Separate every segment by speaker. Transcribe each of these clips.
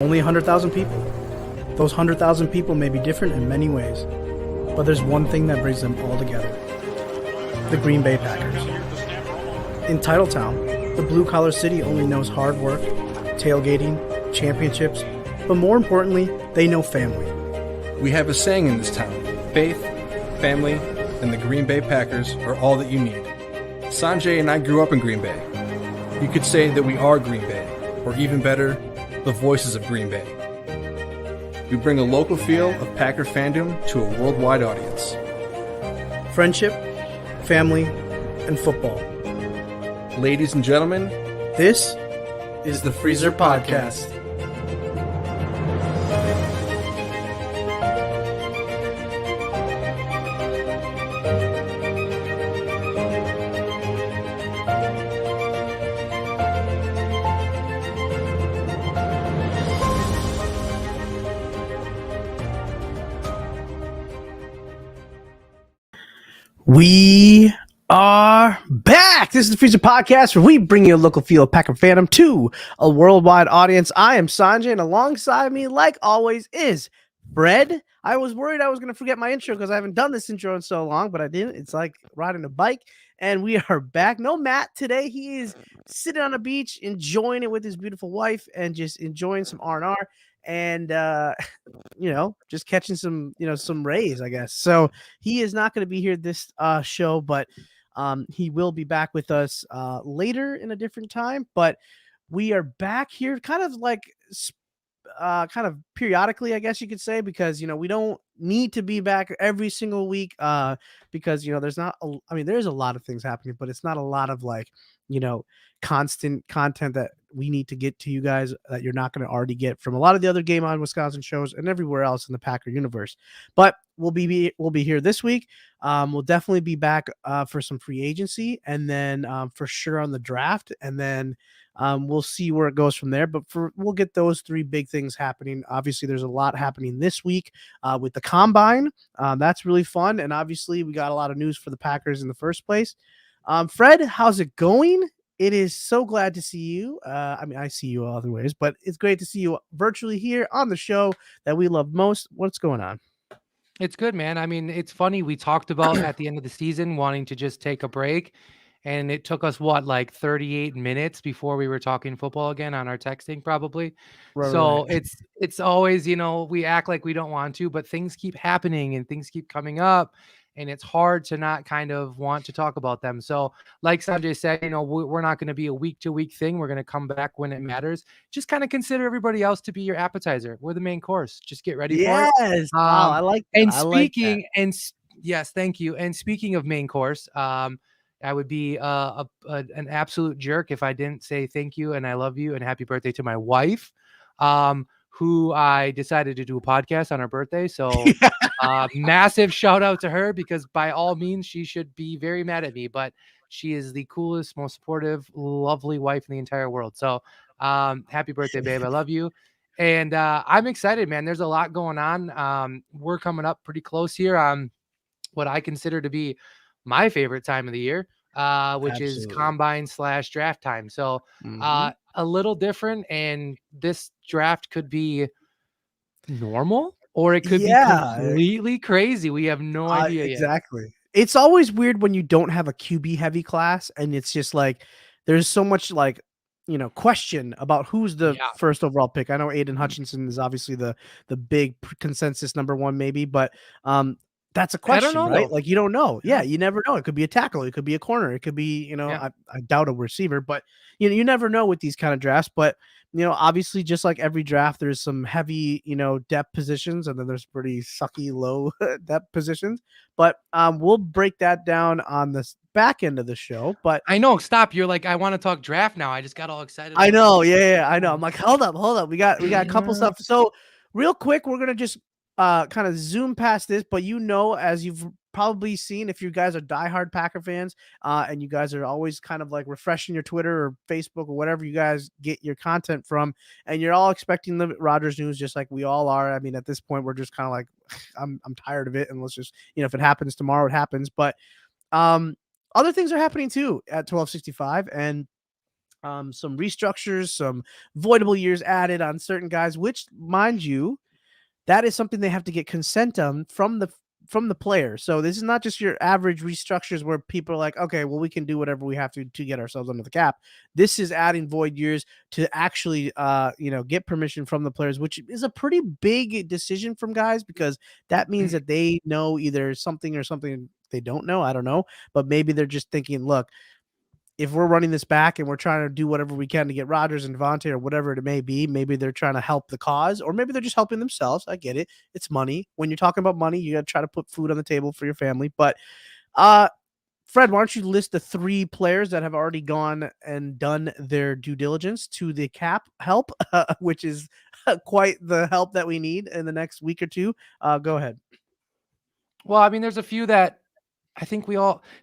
Speaker 1: Only 100,000 people. Those 100,000 people may be different in many ways, but there's one thing that brings them all together: the Green Bay Packers. In Titletown, the blue-collar city only knows hard work, tailgating, championships, but more importantly, they know family.
Speaker 2: We have a saying in this town: faith, family, and the Green Bay Packers are all that you need. Sanjay and I grew up in Green Bay. You could say that we are Green Bay, or even better, the voices of Green Bay. We bring a local feel of Packer fandom to a worldwide audience.
Speaker 1: Friendship, family, and football.
Speaker 2: Ladies and gentlemen,
Speaker 1: This is the Freezer Podcast. We are back. This is the Freezer Podcast, where we bring you a local feel of Packer fandom to a worldwide audience. I am Sanjay, and alongside me, like always, is Fred. I was worried I was going to forget my intro because I haven't done this intro in so long, but I didn't. It's like riding a bike, and we are back. No Matt today. He is sitting on a beach, enjoying it with his beautiful wife, and just enjoying some R&R. And just catching some rays, I guess. So he is not going to be here this show, but he will be back with us later in a different time. But we are back here kind of like kind of periodically, I guess you could say, because we don't need to be back every single week because there's a lot of things happening, but it's not a lot of constant content that we need to get to you guys that you're not going to already get from a lot of the other Game On Wisconsin shows and everywhere else in the Packer universe. But we'll be here this week. We'll definitely be back for some free agency, and then for sure on the draft, and then we'll see where it goes from there. But we'll get those three big things happening. Obviously, there's a lot happening this week with the Combine. That's really fun, and obviously we got a lot of news for the Packers in the first place. Fred, how's it going? It is so glad to see you. I see you other ways, but it's great to see you virtually here on the show that we love most. What's going on?
Speaker 3: It's good, man. I mean, it's funny. We talked about at the end of the season wanting to just take a break, and it took us like 38 minutes before we were talking football again on our texting, probably. So
Speaker 1: Right.
Speaker 3: it's always, we act like we don't want to, but things keep happening and things keep coming up, and it's hard to not kind of want to talk about them. So, like Sanjay said, we're not going to be a week to week thing. We're going to come back when it matters. Just kind of consider everybody else to be your appetizer. We're the main course. Just get ready for it.
Speaker 1: Yes. Wow, I like that.
Speaker 3: And
Speaker 1: I like that.
Speaker 3: yes, thank you. And speaking of main course, I would be an absolute jerk if I didn't say thank you and I love you and happy birthday to my wife, who I decided to do a podcast on her birthday. So massive shout out to her, because by all means she should be very mad at me, but she is the coolest, most supportive, lovely wife in the entire world. So happy birthday, babe. I love you. And I'm excited, man. There's a lot going on. We're coming up pretty close here on what I consider to be my favorite time of the year, which is
Speaker 1: Absolutely.
Speaker 3: combine/draft time. So a little different, and this draft could be normal or it could be completely crazy. We have no idea yet.
Speaker 1: Exactly. It's always weird when you don't have a QB heavy class, and it's just like there's so much question about who's the first overall pick. I know Aiden Hutchinson is obviously the big consensus number one, maybe, but that's a question, right?
Speaker 3: Though.
Speaker 1: Like, you don't know. Yeah, you never know. It could be a tackle, it could be a corner, it could be, I doubt a receiver, but you never know with these kind of drafts. But obviously, just like every draft, there's some heavy, depth positions, and then there's pretty sucky low depth positions. But we'll break that down on this back end of the show. But
Speaker 3: I know, stop. You're like, I want to talk draft now. I just got all excited.
Speaker 1: I know, I know. I'm like, hold up. We got a couple stuff. So real quick, we're gonna just kind of zoom past this, but as you've probably seen, if you guys are diehard Packer fans, and you guys are always kind of like refreshing your Twitter or Facebook or whatever you guys get your content from, and you're all expecting the Rodgers news just like we all are. I mean, at this point, we're just kind of like, I'm tired of it, and let's just, if it happens tomorrow, it happens. But other things are happening too at 1265, and some restructures, some voidable years added on certain guys, which, mind you, that is something they have to get consent on from the player. So this is not just your average restructures where people are like, okay, well, we can do whatever we have to get ourselves under the cap. This is adding void years to actually get permission from the players, which is a pretty big decision from guys, because that means that they know either something or something they don't know. I don't know, but maybe they're just thinking, look, if we're running this back and we're trying to do whatever we can to get Rodgers and Devontae or whatever it may be, maybe they're trying to help the cause, or maybe they're just helping themselves. I get it. It's money. When you're talking about money, you got to try to put food on the table for your family. But Fred, why don't you list the 3 players that have already gone and done their due diligence to the cap help, which is quite the help that we need in the next week or two. Go ahead.
Speaker 3: Well, I mean, there's a few that I think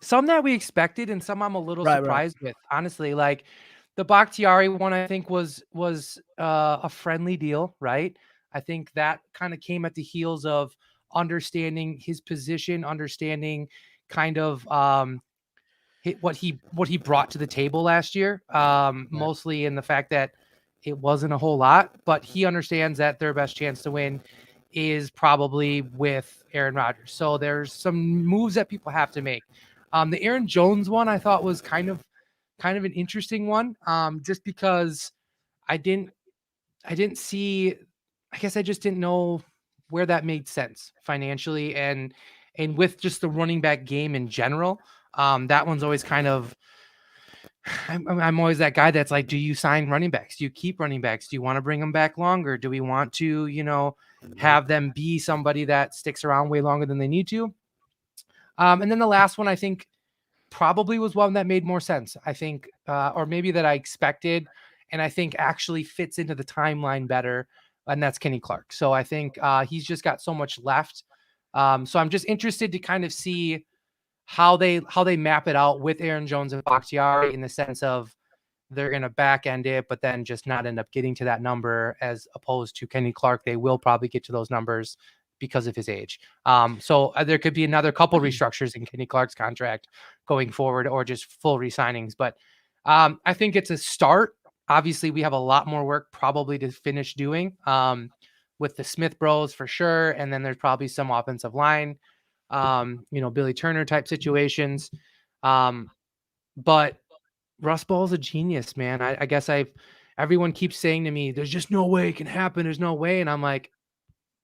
Speaker 3: some that we expected and some I'm a little
Speaker 1: Right, right.
Speaker 3: surprised with, honestly. Like the Bakhtiari one, I think was a friendly deal, right? I think that kind of came at the heels of understanding his position, understanding kind of what he brought to the table last year,
Speaker 1: Right.
Speaker 3: mostly in the fact that it wasn't a whole lot, but he understands that their best chance to win is probably with Aaron Rodgers. So there's some moves that people have to make. The Aaron Jones one I thought was kind of an interesting one, just because I didn't see. I guess I just didn't know where that made sense financially, and with just the running back game in general. That one's always kind of. I'm always that guy that's like, do you sign running backs? Do you keep running backs? Do you want to bring them back longer? Do we want to, have them be somebody that sticks around way longer than they need to? And then the last one, I think, probably was one that made more sense. I think, or maybe that I expected, and I think actually fits into the timeline better, and that's Kenny Clark. So I think he's just got so much left. So I'm just interested to kind of see how they map it out with Aaron Jones and Bakhtiari, in the sense of they're going to back end it, but then just not end up getting to that number, as opposed to Kenny Clark. They will probably get to those numbers because of his age. So there could be another couple restructures in Kenny Clark's contract going forward, or just full re-signings. But I think it's a start. Obviously, we have a lot more work probably to finish doing, with the Smith Bros for sure. And then there's probably some offensive line, Billy Turner type situations. But Russ Ball's a genius, man. I guess everyone keeps saying to me, there's just no way it can happen. There's no way. And I'm like,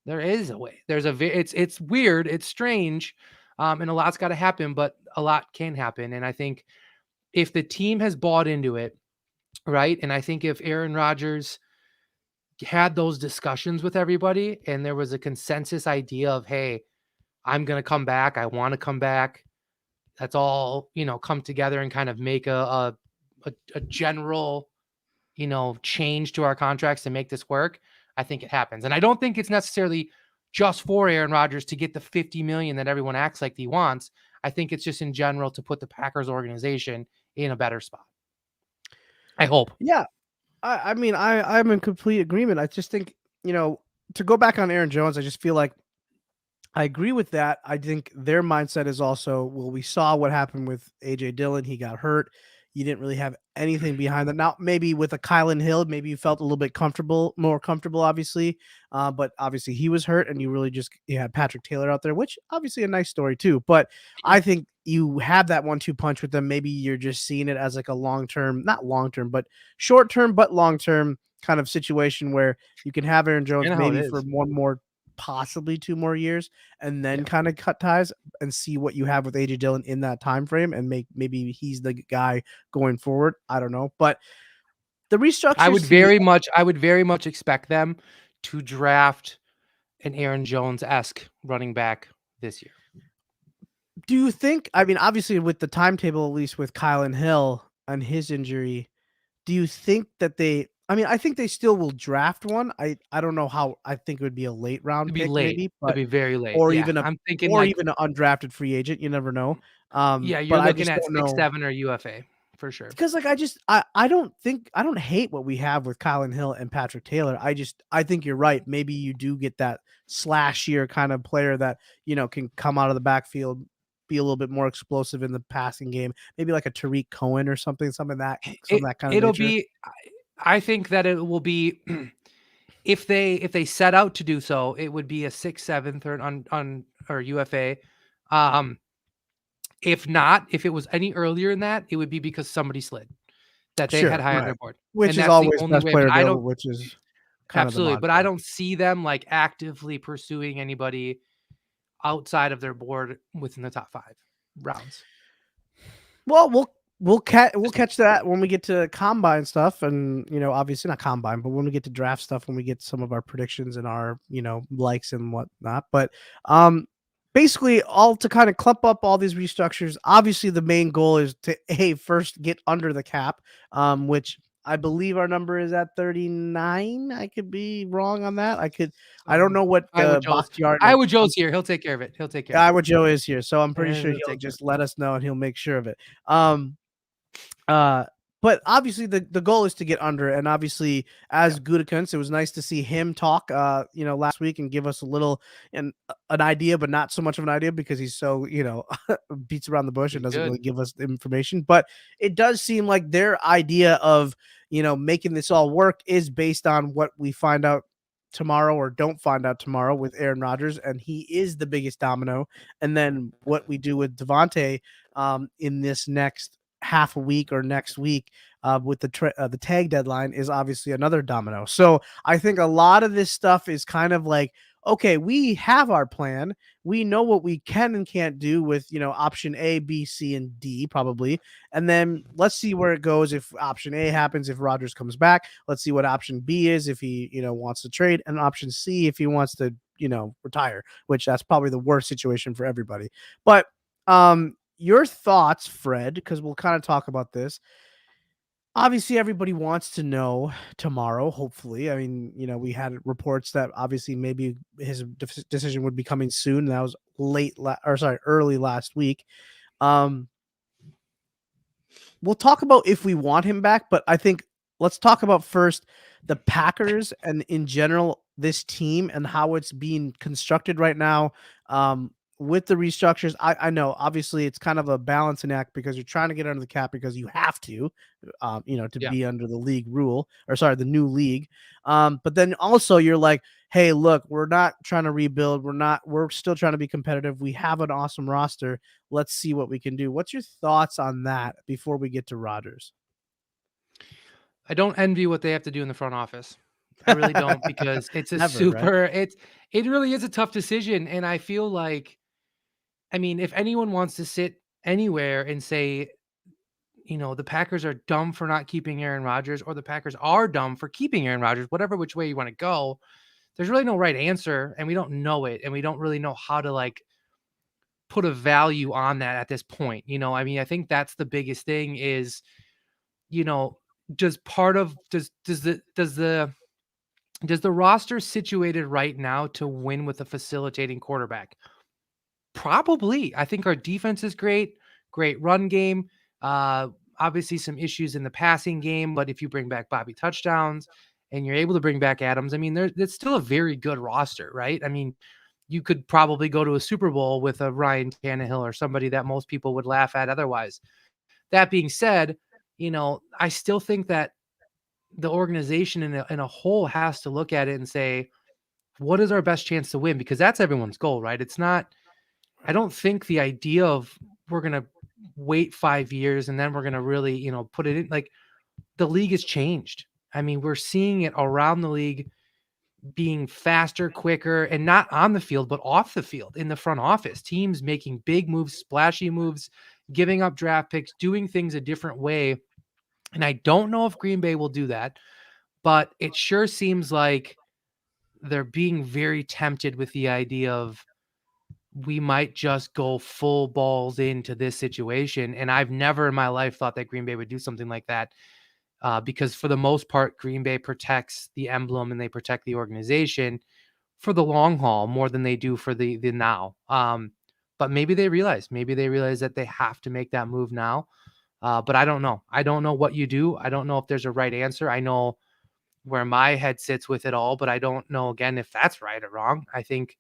Speaker 3: there is a way. It's weird. It's strange. And a lot's got to happen, but a lot can happen. And I think if the team has bought into it, right. And I think if Aaron Rodgers had those discussions with everybody and there was a consensus idea of, hey, I'm going to come back. I want to come back. That's all, come together and kind of make a general, change to our contracts to make this work. I think it happens. And I don't think it's necessarily just for Aaron Rodgers to get the $50 million that everyone acts like he wants. I think it's just in general to put the Packers organization in a better spot. I hope.
Speaker 1: Yeah. I mean, I'm in complete agreement. I just think, to go back on Aaron Jones, I just feel like I agree with that. I think their mindset is also, well, we saw what happened with AJ Dillon. He got hurt. You didn't really have anything behind that. Now, maybe with a Kylan Hill, maybe you felt a little bit more comfortable, obviously. But obviously he was hurt, and you had Patrick Taylor out there, which obviously a nice story too. But I think you have that 1-2 punch with them. Maybe you're just seeing it as like a long-term, not long-term, but short-term, but long-term kind of situation where you can have Aaron Jones maybe for one more, possibly 2 more years, and then kind of cut ties and see what you have with AJ Dillon in that time frame, and maybe he's the guy going forward. I don't know, but the restructure.
Speaker 3: I would very much expect them to draft an Aaron Jones-esque running back this year.
Speaker 1: Do you think? I mean, obviously, with the timetable, at least with Kylan Hill and his injury, do you think that they? I mean, I think they still will draft one. I don't know how. I think it would be a late round
Speaker 3: It'd be
Speaker 1: pick,
Speaker 3: late.
Speaker 1: maybe,
Speaker 3: It'd be very late.
Speaker 1: or
Speaker 3: Yeah.
Speaker 1: even
Speaker 3: I'm thinking
Speaker 1: even an undrafted free agent. You never know.
Speaker 3: Yeah, you're
Speaker 1: but
Speaker 3: looking
Speaker 1: I
Speaker 3: at
Speaker 1: just don't
Speaker 3: 6-7 or UFA for sure.
Speaker 1: because I don't hate what we have with Kylan Hill and Patrick Taylor. I think you're right. Maybe you do get that slash year kind of player that can come out of the backfield, be a little bit more explosive in the passing game, maybe like a Tariq Cohen or something that kind of
Speaker 3: It'll
Speaker 1: nature.
Speaker 3: be. I think that it will be if they set out to do so, it would be a 6th, 7th, or on or UFA. If not, if it was any earlier than that, it would be because somebody slid that they had
Speaker 1: Sure,
Speaker 3: high on
Speaker 1: right.
Speaker 3: their board,
Speaker 1: Which
Speaker 3: and
Speaker 1: is
Speaker 3: that's the
Speaker 1: always
Speaker 3: only
Speaker 1: best
Speaker 3: way.
Speaker 1: player
Speaker 3: But I
Speaker 1: available,
Speaker 3: don't
Speaker 1: which is kind of the
Speaker 3: absolutely, but I
Speaker 1: mantra.
Speaker 3: don't see them like actively pursuing anybody outside of their board within the top 5 rounds.
Speaker 1: Well, we'll
Speaker 3: Just me.
Speaker 1: catch that when we get to combine stuff, and obviously not combine, but when we get to draft stuff, when we get some of our predictions and our likes and whatnot. But basically, all to kind of clump up all these restructures. Obviously, the main goal is to first get under the cap, which I believe our number is at 39. I could be wrong on that. I don't know what
Speaker 3: Iowa Joe's
Speaker 1: Bakhtiari.
Speaker 3: Iowa Joe's here. He'll take care of it. He'll take care of it.
Speaker 1: Iowa Joe is here, so I'm pretty sure
Speaker 3: He'll
Speaker 1: he'll
Speaker 3: take care of
Speaker 1: just let us know and he'll make sure of it. Uh, but obviously the goal is to get under, and obviously as Gutekunst, it was nice to see him talk, last week and give us a little an idea, but not so much of an idea because he's so beats around the bush and
Speaker 3: He's
Speaker 1: doesn't
Speaker 3: good.
Speaker 1: really give us the information. But it does seem like their idea of making this all work is based on what we find out tomorrow or don't find out tomorrow with Aaron Rodgers, and he is the biggest domino. And then what we do with Devontae in this next half a week or next week with the tag deadline is obviously another domino. So I think a lot of this stuff is kind of like, okay, we have our plan. We know what we can and can't do with, option A, B, C, and D probably. And then let's see where it goes. If option A happens, if Rodgers comes back, let's see what option B is if he, wants to trade, and option C if he wants to, retire, which that's probably the worst situation for everybody. But your thoughts, Fred, because we'll kind of talk about this. Obviously, everybody wants to know tomorrow, hopefully. I mean, we had reports that obviously maybe his decision would be coming soon. That was early last week. We'll talk about if we want him back, but I think let's talk about first the Packers and in general this team and how it's being constructed right now. With the restructures, I know obviously it's kind of a balancing act because you're trying to get under the cap because you have to, to
Speaker 3: Yeah.
Speaker 1: be under the league rule the new league. But then also you're like, hey, look, we're not trying to rebuild. We're still trying to be competitive. We have an awesome roster. Let's see what we can do. What's your thoughts on that before we get to Rodgers?
Speaker 3: I don't envy what they have to do in the front office. I really don't, because it's a
Speaker 1: Never, right?
Speaker 3: it really is a tough decision. And I feel like, I mean, if anyone wants to sit anywhere and say, the Packers are dumb for not keeping Aaron Rodgers, or the Packers are dumb for keeping Aaron Rodgers, whatever which way you want to go, there's really no right answer, and we don't know it, and we don't really know how to like put a value on that at this point. I mean, I think that's the biggest thing is, you know, does part of does the roster situated right now to win with a facilitating quarterback? Probably. I think our defense is great, great run game. Uh, Obviously some issues in the passing game, but if you bring back Bobby touchdowns and you're able to bring back Adams, I mean, it's still a very good roster, right? I mean, you could probably go to a Super Bowl with a Ryan Tannehill or somebody that most people would laugh at otherwise. That being said, I still think that the organization in a whole has to look at it and say, what is our best chance to win? Because that's everyone's goal, right? It's not, I don't think the idea of we're going to wait 5 years and then we're going to really, put it in, like, the league has changed. I mean, we're seeing it around the league being faster, quicker, and not on the field, but off the field in the front office. Teams making big moves, splashy moves, giving up draft picks, doing things a different way. And I don't know if Green Bay will do that, but it sure seems like they're being very tempted with the idea of we might just go full balls into this situation. And I've never in my life thought that Green Bay would do something like that, because for the most part, Green Bay protects the emblem and they protect the organization for the long haul more than they do for the now. But maybe they realize that they have to make that move now. But I don't know. I don't know what you do. I don't know if there's a right answer. I know where my head sits with it all, but I don't know, again, if that's right or wrong. I think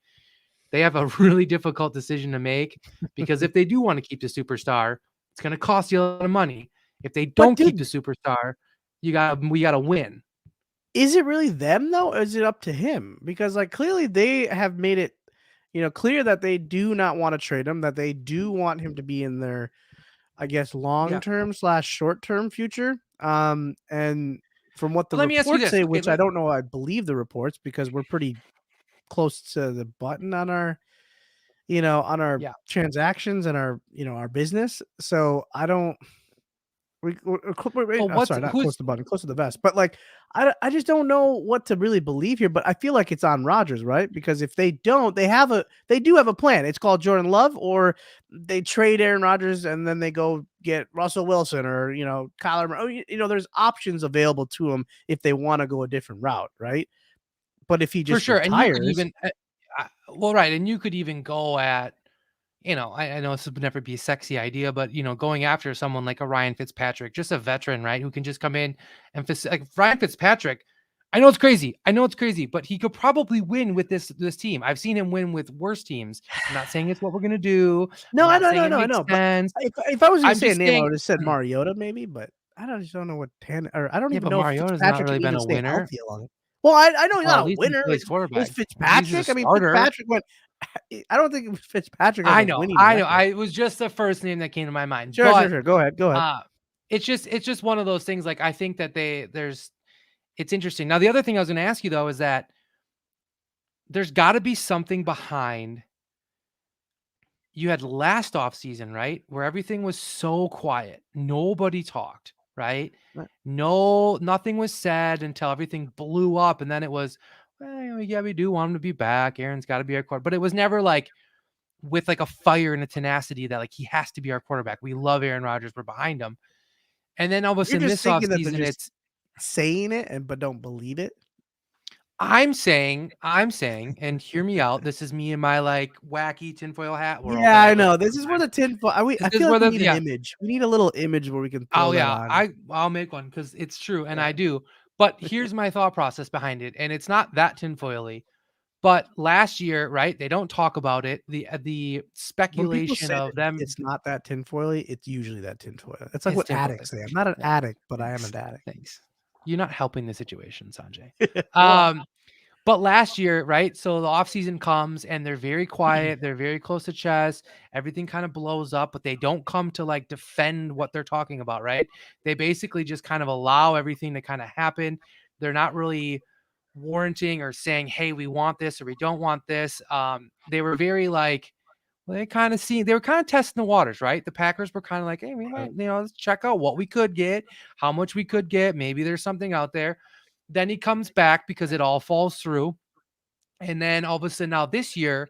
Speaker 3: they have a really difficult decision to make, because if they do want to keep the superstar, it's going to cost you a lot of money. If they
Speaker 1: But
Speaker 3: don't keep the
Speaker 1: dude,
Speaker 3: superstar, we got to win.
Speaker 1: is it really them though, or is it up to him? Because like clearly they have made it, clear that they do not want to trade him, that they do want him to be in their, I guess, long
Speaker 3: Yeah.
Speaker 1: term slash short term future. And from what the
Speaker 3: But let me ask you
Speaker 1: reports
Speaker 3: this.
Speaker 1: say,
Speaker 3: Okay,
Speaker 1: which I don't know, I believe the reports because we're pretty close to the button on our, on our
Speaker 3: yeah.
Speaker 1: transactions and our, our business. So I don't.
Speaker 3: Well,
Speaker 1: I'm sorry, not close
Speaker 3: who's
Speaker 1: to the button, close to the vest. But like, I just don't know what to really believe here. But I feel like it's on Rodgers, right? Because if they don't, they do have a plan. It's called Jordan Love, or they trade Aaron Rodgers and then they go get Russell Wilson or Kyler. There's options available to them if they want to go a different route, right? But if he
Speaker 3: for
Speaker 1: just
Speaker 3: sure. And you could
Speaker 1: retires,
Speaker 3: even, well, right. And you could even go at, I know this would never be a sexy idea, but going after someone like a Ryan Fitzpatrick, just a veteran, right, who can just come in and like Ryan Fitzpatrick. I know it's crazy, but he could probably win with this team. I've seen him win with worse teams. I'm not saying it's what we're gonna do.
Speaker 1: no,
Speaker 3: I'm
Speaker 1: I
Speaker 3: not
Speaker 1: know,
Speaker 3: saying
Speaker 1: no,
Speaker 3: it
Speaker 1: no, I
Speaker 3: makes
Speaker 1: know. But
Speaker 3: sense.
Speaker 1: if I was gonna
Speaker 3: I'm
Speaker 1: say a
Speaker 3: just
Speaker 1: name, I
Speaker 3: saying,
Speaker 1: would have said Mariota maybe, but just don't know what or I don't
Speaker 3: yeah,
Speaker 1: even
Speaker 3: but
Speaker 1: know if
Speaker 3: Mariota's not
Speaker 1: Fitzpatrick
Speaker 3: really
Speaker 1: can
Speaker 3: been
Speaker 1: even
Speaker 3: a
Speaker 1: stay
Speaker 3: winner.
Speaker 1: healthy long. Well, I know he's
Speaker 3: Well,
Speaker 1: not
Speaker 3: at
Speaker 1: a
Speaker 3: least he
Speaker 1: winner.
Speaker 3: plays
Speaker 1: Is
Speaker 3: quarterback. At least he's a
Speaker 1: Fitzpatrick? I mean,
Speaker 3: starter.
Speaker 1: Fitzpatrick went. I don't think Fitzpatrick has a winning
Speaker 3: I know.
Speaker 1: record.
Speaker 3: It was just the first name that came to my mind,
Speaker 1: Sure, sure,
Speaker 3: but
Speaker 1: sure. Go ahead, go ahead.
Speaker 3: uh, it's just one of those things. Like I think that it's interesting. Now, the other thing I was going to ask you though is that there's got to be something behind. You had last off season, right? Where everything was so quiet. Nobody talked, right?
Speaker 1: Right.
Speaker 3: No, nothing was said until everything blew up. And then it was, well, yeah, we do want him to be back. Aaron's got to be our quarterback. But it was never like with like a fire and a tenacity that like he has to be our quarterback. We love Aaron Rodgers. We're behind him. And then all of a
Speaker 1: You're
Speaker 3: sudden
Speaker 1: just
Speaker 3: this
Speaker 1: thinking that they're
Speaker 3: offseason,
Speaker 1: just
Speaker 3: it's
Speaker 1: saying it but don't believe it.
Speaker 3: I'm saying, and hear me out. This is me in my like wacky tinfoil hat world
Speaker 1: Yeah,
Speaker 3: that I
Speaker 1: I
Speaker 3: live
Speaker 1: know.
Speaker 3: in
Speaker 1: This is where
Speaker 3: sometimes.
Speaker 1: the tinfoil. I
Speaker 3: This is
Speaker 1: feel like
Speaker 3: where
Speaker 1: we
Speaker 3: the
Speaker 1: need an
Speaker 3: yeah.
Speaker 1: image. We need a little image where we can
Speaker 3: Oh
Speaker 1: throw that
Speaker 3: yeah,
Speaker 1: on.
Speaker 3: I'll make one because it's true, and I
Speaker 1: Yeah.
Speaker 3: do. But here's my thought process behind it, and it's not that tinfoily. But last year, right? They don't talk about it. The
Speaker 1: When people
Speaker 3: speculation
Speaker 1: say that
Speaker 3: of them
Speaker 1: it's not that tinfoily, it's usually that tinfoil. It's like
Speaker 3: is
Speaker 1: what
Speaker 3: tinfoily.
Speaker 1: addicts say. I'm not an
Speaker 3: Yeah,
Speaker 1: addict, but I am an
Speaker 3: thanks,
Speaker 1: addict.
Speaker 3: thanks. You're not helping the situation, Sanjay.
Speaker 1: Well,
Speaker 3: Um, But last year, right? So the offseason comes and they're very quiet. They're very close to chest. Everything kind of blows up, but they don't come to like defend what they're talking about, right? They basically just kind of allow everything to kind of happen. They're not really warranting or saying, hey, we want this or we don't want this. They were very like, well, they were kind of testing the waters, right? The Packers were kind of like, hey, we might, let's check out what we could get, how much we could get. Maybe there's something out there. Then he comes back because it all falls through. And then all of a sudden now this year,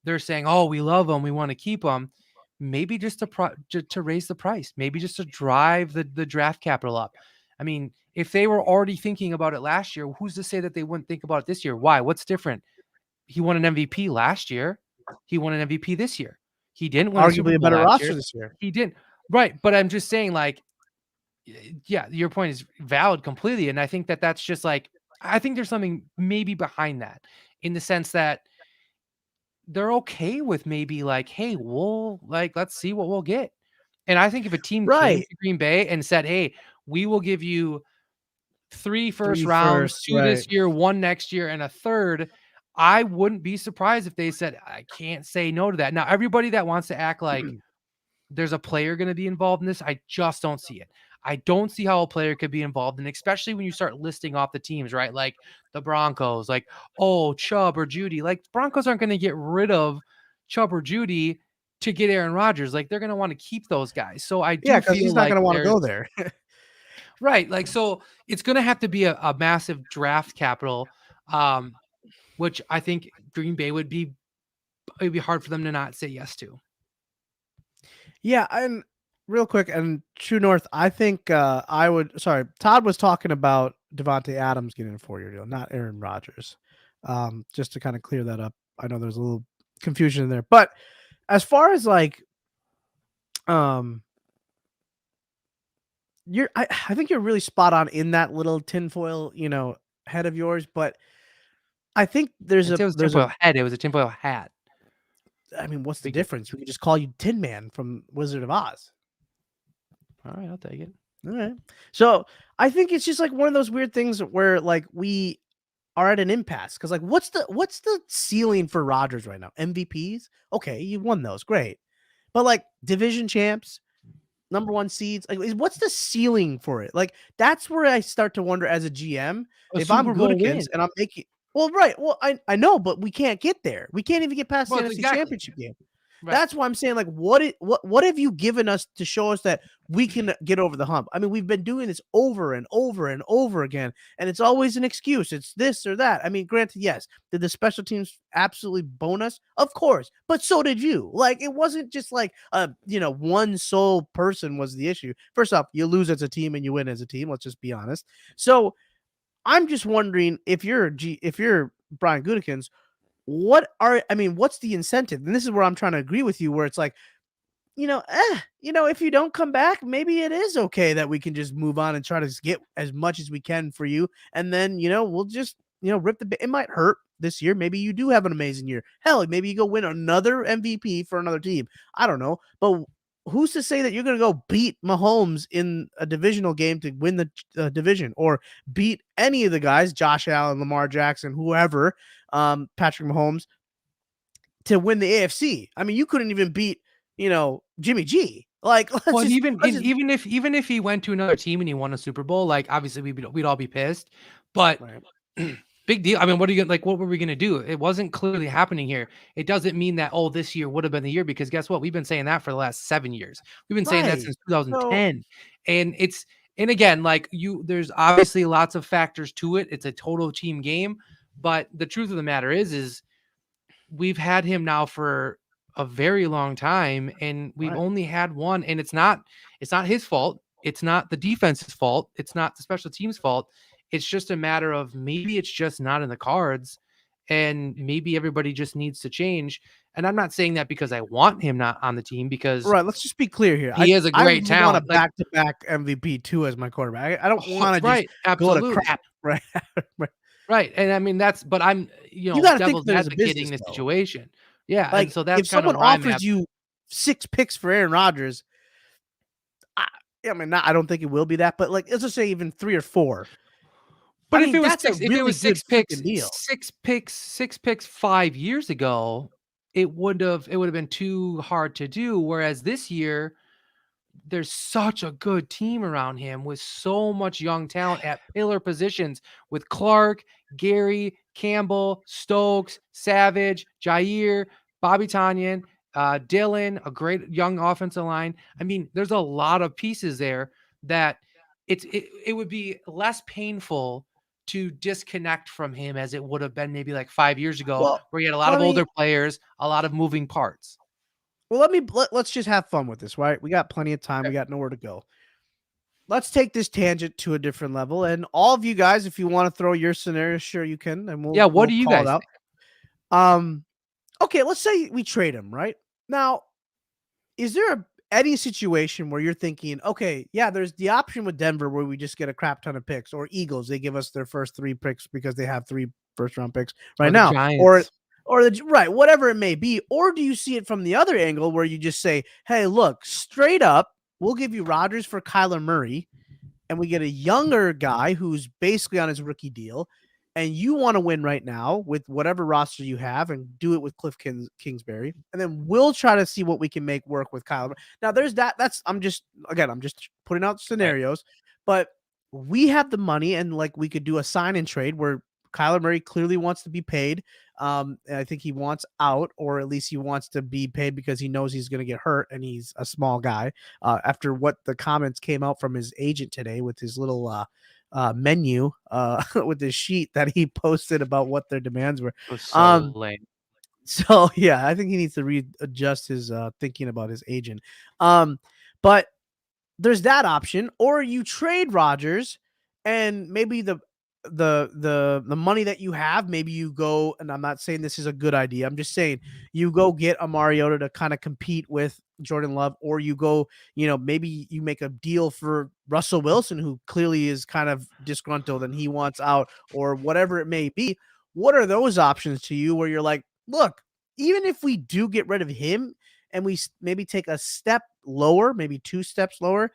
Speaker 3: they're saying, "Oh, we love him. We want to keep him." Maybe just to raise the price, maybe just to drive the draft capital up. I mean, if they were already thinking about it last year, who's to say that they wouldn't think about it this year? Why? What's different? He won an MVP last year. He won an MVP this year. He didn't win a Super
Speaker 1: arguably a
Speaker 3: Bowl
Speaker 1: better
Speaker 3: last
Speaker 1: roster
Speaker 3: year.
Speaker 1: this year.
Speaker 3: He didn't. Right, but I'm just saying, like, yeah, your point is valid completely, and I think that that's just like I think there's something maybe behind that in the sense that they're okay with maybe like, hey, we'll like, let's see what we'll get. And I think if a team came
Speaker 1: Right.
Speaker 3: to Green Bay and said, hey, we will give you 3 first
Speaker 1: Three
Speaker 3: rounds,
Speaker 1: firsts,
Speaker 3: 2
Speaker 1: right.
Speaker 3: this year, 1 next year, and a third, I wouldn't be surprised if they said, I can't say no to that. Now, everybody that wants to act like there's a player going to be involved in this, I just don't see it. I don't see how a player could be involved, and especially when you start listing off the teams, right? Like the Broncos, like, oh, Chubb or Judy. Like Broncos aren't going to get rid of Chubb or Judy to get Aaron Rodgers. Like they're going to want to keep those guys. So I
Speaker 1: Yeah,
Speaker 3: do
Speaker 1: because
Speaker 3: feel
Speaker 1: he's not
Speaker 3: like
Speaker 1: gonna wanna
Speaker 3: there's
Speaker 1: go there.
Speaker 3: right. Like so it's going to have to be a massive draft capital, which I think Green Bay it'd be hard for them to not say yes to.
Speaker 1: Yeah, and real quick, and True North, I think Todd was talking about Devontae Adams getting a 4-year deal, not Aaron Rodgers. Just to kind of clear that up. I know there's a little confusion in there. But as far as like I think you're really spot on in that little tinfoil, head of yours, but I think
Speaker 3: I'd say it was a tinfoil head. It was a tinfoil hat.
Speaker 1: I mean, what's the
Speaker 3: Big
Speaker 1: difference? We could just call you Tin Man from Wizard of Oz.
Speaker 3: All right, I'll take it.
Speaker 1: All right. So I think it's just like one of those weird things where like we are at an impasse because like what's the ceiling for Rodgers right now? MVPs? Okay, you won those, great. But like division champs, number one seeds, like what's the ceiling for it? Like that's where I start to wonder as a GM
Speaker 3: A
Speaker 1: if I'm
Speaker 3: Super Bowl
Speaker 1: Goodikins
Speaker 3: win.
Speaker 1: and I'm making well, right. Well, I know, but we can't get there. We can't even get past the
Speaker 3: Well,
Speaker 1: NFC
Speaker 3: exactly.
Speaker 1: Championship game.
Speaker 3: Right.
Speaker 1: That's why I'm saying, like, what have you given us to show us that we can get over the hump? I mean, we've been doing this over and over and over again, and it's always an excuse. It's this or that. I mean, granted, yes, did the special teams absolutely bone us? Of course, but so did you. Like, it wasn't just like one sole person was the issue. First off, you lose as a team and you win as a team. Let's just be honest. So I'm just wondering if you're Brian Gutekunst, what's the incentive? And this is where I'm trying to agree with you, where it's like, if you don't come back, maybe it is okay that we can just move on and try to get as much as we can for you. And then, we'll just, rip it might hurt this year. Maybe you do have an amazing year. Hell, maybe you go win another MVP for another team. I don't know. But who's to say that you're going to go beat Mahomes in a divisional game to win the division or beat any of the guys, Josh Allen, Lamar Jackson, whoever, Patrick Mahomes, to win the AFC? I mean, you couldn't even beat, Jimmy G. Like,
Speaker 3: Well, even if he went to another team and he won a Super Bowl, like obviously we'd all be pissed. But
Speaker 1: right.
Speaker 3: big deal. I mean, what were we gonna do? It wasn't clearly happening here. It doesn't mean that this year would have been the year, because guess what? We've been saying that for the last 7 years. We've been saying that since 2010. And again, like there's obviously lots of factors to it. It's a total team game, but the truth of the matter is we've had him now for a very long time, and we've only had one, and it's not his fault. It's not the defense's fault. It's not the special teams' fault. It's just a matter of maybe it's just not in the cards, and maybe everybody just needs to change. And I'm not saying that because I want him not on the team, because
Speaker 1: right. Let's just be clear here.
Speaker 3: he is a great
Speaker 1: I want a
Speaker 3: talent. Like,
Speaker 1: back-to-back MVP too as my quarterback. I don't want to just go to crap. Right.
Speaker 3: Right. And I mean, but I'm,
Speaker 1: You got to think
Speaker 3: devil's
Speaker 1: of it as a
Speaker 3: advocating
Speaker 1: business,
Speaker 3: the
Speaker 1: though.
Speaker 3: situation. Yeah.
Speaker 1: Like,
Speaker 3: and so that's
Speaker 1: if
Speaker 3: kind
Speaker 1: someone
Speaker 3: of where I'm
Speaker 1: offers
Speaker 3: at.
Speaker 1: you 6 picks for Aaron Rodgers, I mean, I don't think it will be that, but like, let's just say even 3 or 4.
Speaker 3: But
Speaker 1: I
Speaker 3: if
Speaker 1: mean,
Speaker 3: it was
Speaker 1: that's a really good freaking deal.
Speaker 3: six picks 5 years ago, it would have been too hard to do. Whereas this year, there's such a good team around him with so much young talent at pillar positions with Clark, Gary, Campbell, Stokes, Savage, Jair, Bobby Tanyan, Dylan, a great young offensive line. I mean, there's a lot of pieces there that it would be less painful to disconnect from him as it would have been maybe like 5 years ago, where he had a lot of older players, a lot of moving parts.
Speaker 1: Well, let's just have fun with this, right? We got plenty of time. We got nowhere to go. Let's take this tangent to a different level. And all of you guys, if you want to throw your scenario, sure you can, and
Speaker 3: what do you
Speaker 1: call
Speaker 3: guys
Speaker 1: it out. Think? Okay, let's say we trade him, right? Now, is there any situation where you're thinking, okay, yeah, there's the option with Denver where we just get a crap ton of picks, or Eagles, they give us their first 3 picks because they have 3 first-round picks right now,
Speaker 3: Giants.
Speaker 1: or whatever it may be, or do you see it from the other angle where you just say, hey, look, straight up, we'll give you Rodgers for Kyler Murray, and we get a younger guy who's basically on his rookie deal, and you want to win right now with whatever roster you have and do it with Cliff Kingsbury, and then we'll try to see what we can make work with Kyler. Now, there's that. I'm just putting out scenarios, but we have the money, and like we could do a sign and trade where Kyler Murray clearly wants to be paid. And I think he wants out, or at least he wants to be paid because he knows he's going to get hurt, and he's a small guy. After what the comments came out from his agent today with his little menu with his sheet that he posted about what their demands were.
Speaker 3: It was so lame.
Speaker 1: So yeah, I think he needs to readjust his thinking about his agent. But there's that option, or you trade Rodgers, and maybe the money that you have, maybe you go, and I'm not saying this is a good idea, I'm just saying you go get a Mariota to kind of compete with Jordan Love, or you go, maybe you make a deal for Russell Wilson, who clearly is kind of disgruntled and he wants out, or whatever it may be. What are those options to you where you're like, look, even if we do get rid of him and we maybe take a step lower, maybe 2 steps lower,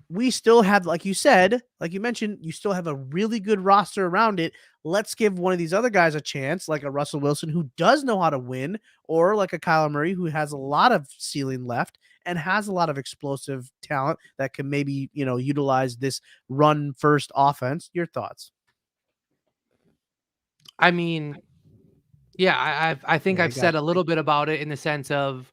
Speaker 1: we still have, like you said, like you mentioned, you still have a really good roster around it. Let's give one of these other guys a chance, like a Russell Wilson who does know how to win, or like a Kyler Murray who has a lot of ceiling left and has a lot of explosive talent that can maybe, utilize this run first offense. Your thoughts?
Speaker 3: I mean, yeah, I think
Speaker 1: Yeah, I
Speaker 3: I've
Speaker 1: got
Speaker 3: said a little bit about it in the sense of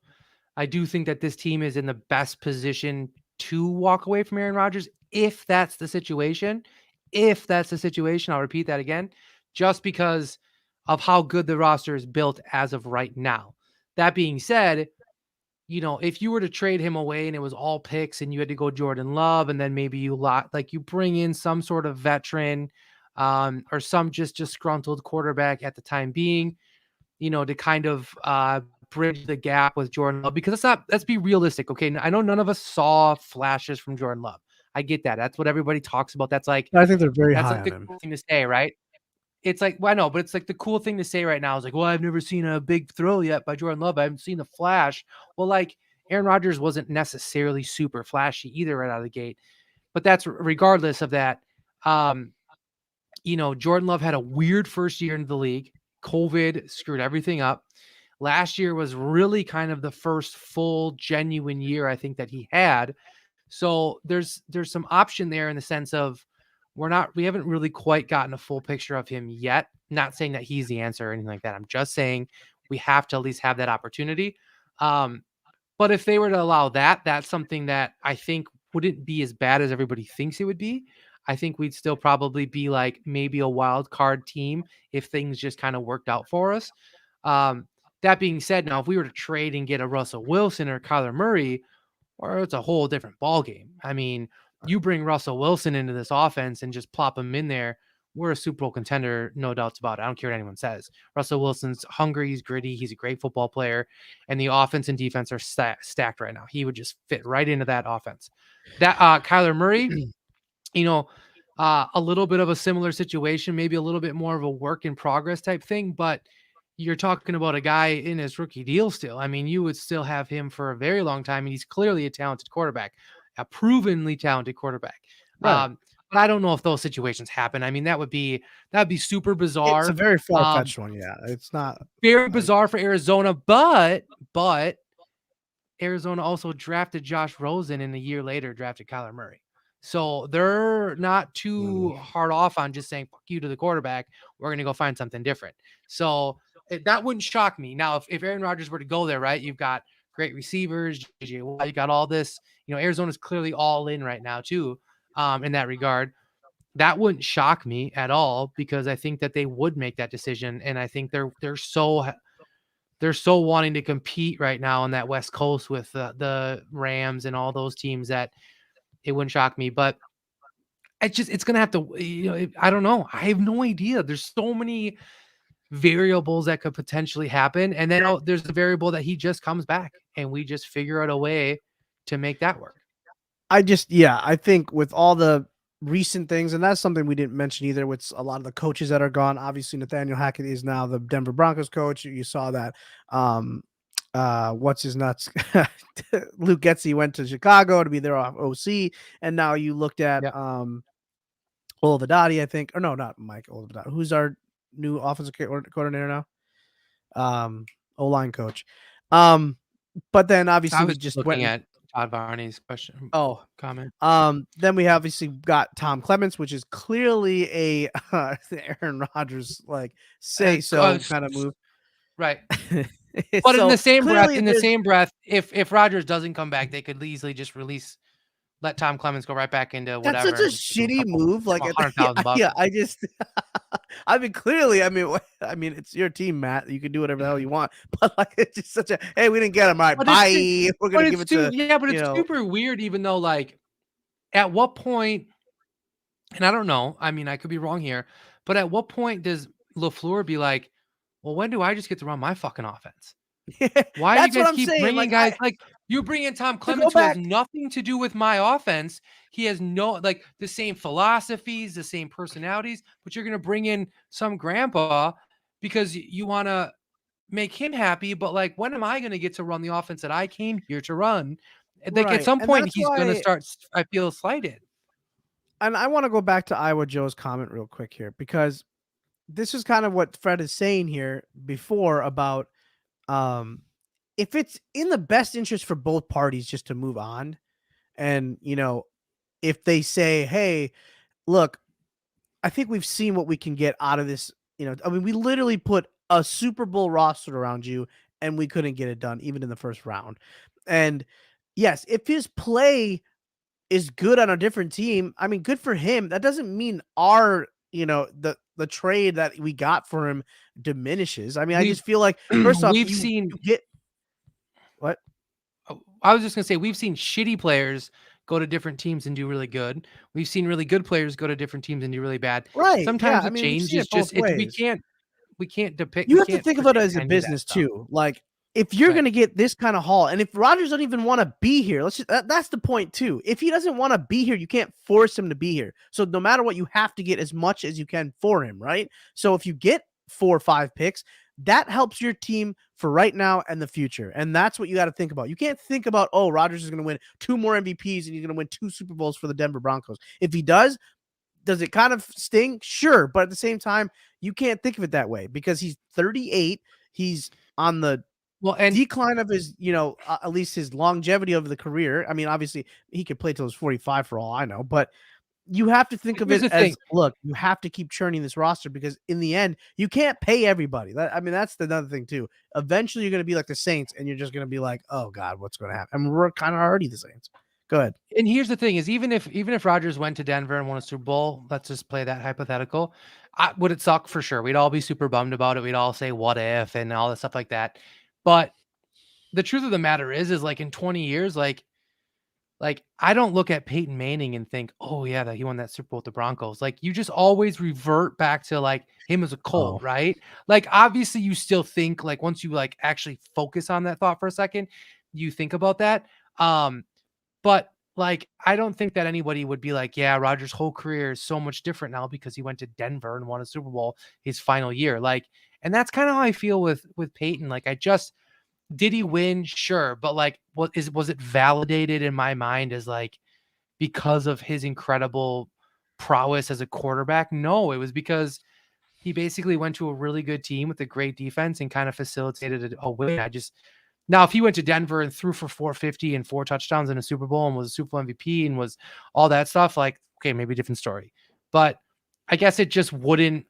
Speaker 3: I do think that this team is in the best position to walk away from Aaron Rodgers if that's the situation. If that's the situation, I'll repeat that again, just because of how good the roster is built as of right now. That being said, if you were to trade him away and it was all picks and you had to go Jordan Love and then maybe you bring in some sort of veteran or some just disgruntled quarterback at the time being, to kind of bridge the gap with Jordan Love, because let's be realistic. Okay. I know none of us saw flashes from Jordan Love. I get that. That's what everybody talks about.
Speaker 1: I think they're very
Speaker 3: That's
Speaker 1: high
Speaker 3: like
Speaker 1: on
Speaker 3: the
Speaker 1: him.
Speaker 3: cool thing to say, right? It's like, well, I know, but it's like the cool thing to say right now is like, well, I've never seen a big throw yet by Jordan Love. I haven't seen the flash. Well, like Aaron Rodgers wasn't necessarily super flashy either right out of the gate, but that's regardless of that. Jordan Love had a weird first year into the league. COVID screwed everything up. Last year was really kind of the first full genuine year I think that he had. So there's some option there in the sense of we haven't really quite gotten a full picture of him yet. Not saying that he's the answer or anything like that. I'm just saying we have to at least have that opportunity. But if they were to allow that, that's something that I think wouldn't be as bad as everybody thinks it would be. I think we'd still probably be like maybe a wild card team if things just kind of worked out for us. Um, that being said, now if we were to trade and get a Russell Wilson or Kyler Murray, or it's a whole different ballgame. I mean, you bring Russell Wilson into this offense and just plop him in there, we're a Super Bowl contender, no doubts about it. I don't care what anyone says. Russell Wilson's hungry, he's gritty, he's a great football player, and the offense and defense are stacked right now. He would just fit right into that offense. That Kyler Murray, a little bit of a similar situation, maybe a little bit more of a work in progress type thing, but you're talking about a guy in his rookie deal still. I mean, you would still have him for a very long time, and he's clearly a talented quarterback, a provenly talented quarterback.
Speaker 1: Right.
Speaker 3: But I don't know if those situations happen. I mean, that'd be super
Speaker 1: It's a
Speaker 3: bizarre.
Speaker 1: very far-fetched one. Yeah. It's not
Speaker 3: Very
Speaker 1: like,
Speaker 3: bizarre for Arizona, but Arizona also drafted Josh Rosen and a year later drafted Kyler Murray. So they're not too hard off on just saying, fuck you to the quarterback. We're going to go find something different. So that wouldn't shock me. Now, if Aaron Rodgers were to go there, right, you've got great receivers, JJ Watt, you got all this, Arizona's clearly all in right now too, in that regard. That wouldn't shock me at all because I think that they would make that decision. And I think they're so wanting to compete right now on that West Coast with the Rams and all those teams that it wouldn't shock me. But it's going to have to, I don't know. I have no idea. There's so many variables that could potentially happen. And then there's the variable that he just comes back and we just figure out a way to make that work.
Speaker 1: I think with all the recent things, and that's something we didn't mention either, with a lot of the coaches that are gone. Obviously, Nathaniel Hackett is now the Denver Broncos coach. You saw that. What's his nuts? Luke Getsy went to Chicago to be their OC, and now you looked at Olivadotti, I think, or no, not Mike Olivadotti. Who's our new offensive coordinator now? O-line coach. But then obviously
Speaker 3: I
Speaker 1: we
Speaker 3: was
Speaker 1: just
Speaker 3: looking at Todd Varney's question.
Speaker 1: Oh,
Speaker 3: comment.
Speaker 1: Then we obviously got Tom Clements, which is clearly a Aaron Rodgers say so kind of move,
Speaker 3: right? But in the same breath, if Rodgers doesn't come back, they could easily just let Tom Clements go right back into whatever.
Speaker 1: That's such a shitty move. Like
Speaker 3: $100,000.
Speaker 1: Yeah, I mean, clearly, I mean, it's your team, Matt. You can do whatever the hell you want, but it's just such a hey, we didn't get him. All right, bye. We're gonna give it to
Speaker 3: but it's super weird. Even though, at what point? And I don't know. I mean, I could be wrong here, but at what point does LaFleur be like, well, when do I just get to run my fucking offense? Why do you guys keep bringing guys you bring in Tom Clements who has nothing to do with my offense? He has no the same philosophies, the same personalities, but you're going to bring in some grandpa because you want to make him happy, but like, when am I going to get to run the offense that I came here to run? Like at
Speaker 1: Right.
Speaker 3: some
Speaker 1: And
Speaker 3: point,
Speaker 1: that's
Speaker 3: he's going to
Speaker 1: why,
Speaker 3: start. I feel slighted.
Speaker 1: and I want to go back to Iowa Joe's comment real quick here, because this is kind of what Fred is saying here before about um, if it's in the best interest for both parties just to move on. And, if they say, hey, look, I think we've seen what we can get out of this. I mean, we literally put a Super Bowl roster around you and we couldn't get it done even in the first round. And yes, if his play is good on a different team, I mean, good for him. That doesn't mean our, the trade that we got for him diminishes. I mean, I
Speaker 3: We've
Speaker 1: just feel like, first off,
Speaker 3: we've
Speaker 1: you
Speaker 3: seen.
Speaker 1: get what?
Speaker 3: I was just gonna say we've seen shitty players go to different teams and do really good. We've seen really good players go to different teams and do really bad.
Speaker 1: Right. Yeah.
Speaker 3: Sometimes
Speaker 1: I
Speaker 3: a
Speaker 1: mean, we've
Speaker 3: change
Speaker 1: seen
Speaker 3: is
Speaker 1: it both
Speaker 3: just it. We
Speaker 1: ways.
Speaker 3: can't depict.
Speaker 1: You
Speaker 3: We
Speaker 1: have to
Speaker 3: can't
Speaker 1: think about it
Speaker 3: predict
Speaker 1: as a
Speaker 3: any of that
Speaker 1: business
Speaker 3: stuff.
Speaker 1: too. Like, if you're
Speaker 3: Right.
Speaker 1: going to get this kind of haul, and if Rodgers doesn't even want to be here, that's the point too. If he doesn't want to be here, you can't force him to be here. So no matter what, you have to get as much as you can for him, right? So if you get 4 or 5 picks, that helps your team for right now and the future. And that's what you got to think about. You can't think about, oh, Rodgers is going to win 2 more MVPs and he's going to win 2 Super Bowls for the Denver Broncos. If he does it kind of sting? Sure. But at the same time, you can't think of it that way because he's 38. He's on the
Speaker 3: Well, and
Speaker 1: decline of his, at least his longevity over the career. I mean, obviously, he could play till he's 45 for all I know, but you have to think of
Speaker 3: here's
Speaker 1: it
Speaker 3: the thing.
Speaker 1: as, look, you have to keep churning this roster because in the end, you can't pay everybody. That's another thing too. Eventually, you're going to be like the Saints, and you're just going to be like, oh God, what's going to happen? I mean, we're kind of already the Saints. Go ahead.
Speaker 3: And here's the thing: is even if Rodgers went to Denver and won a Super Bowl, let's just play that hypothetical. Would it suck? For sure. We'd all be super bummed about it. We'd all say, "What if?" and all that stuff like that. But the truth of the matter is like in 20 years, like I don't look at Peyton Manning and think, "Oh yeah, that he won that Super Bowl with the Broncos." Like you just always revert back to like him as a Colt,
Speaker 1: Oh,
Speaker 3: right? Like obviously you still think like once you like actually focus on that thought for a second, you think about that. But like I don't think that anybody would be like, "Yeah, Rodgers' whole career is so much different now because he went to Denver and won a Super Bowl his final year." Like, and that's kind of how I feel with Peyton. Like I just did he win? Sure. But like, was it validated in my mind as like because of his incredible prowess as a quarterback? No, it was because he basically went to a really good team with a great defense and kind of facilitated a win. Now, if he went to Denver and threw for 450 and 4 touchdowns in a Super Bowl and was a Super Bowl MVP and was all that stuff, like, okay, maybe a different story. But I guess it just it wouldn't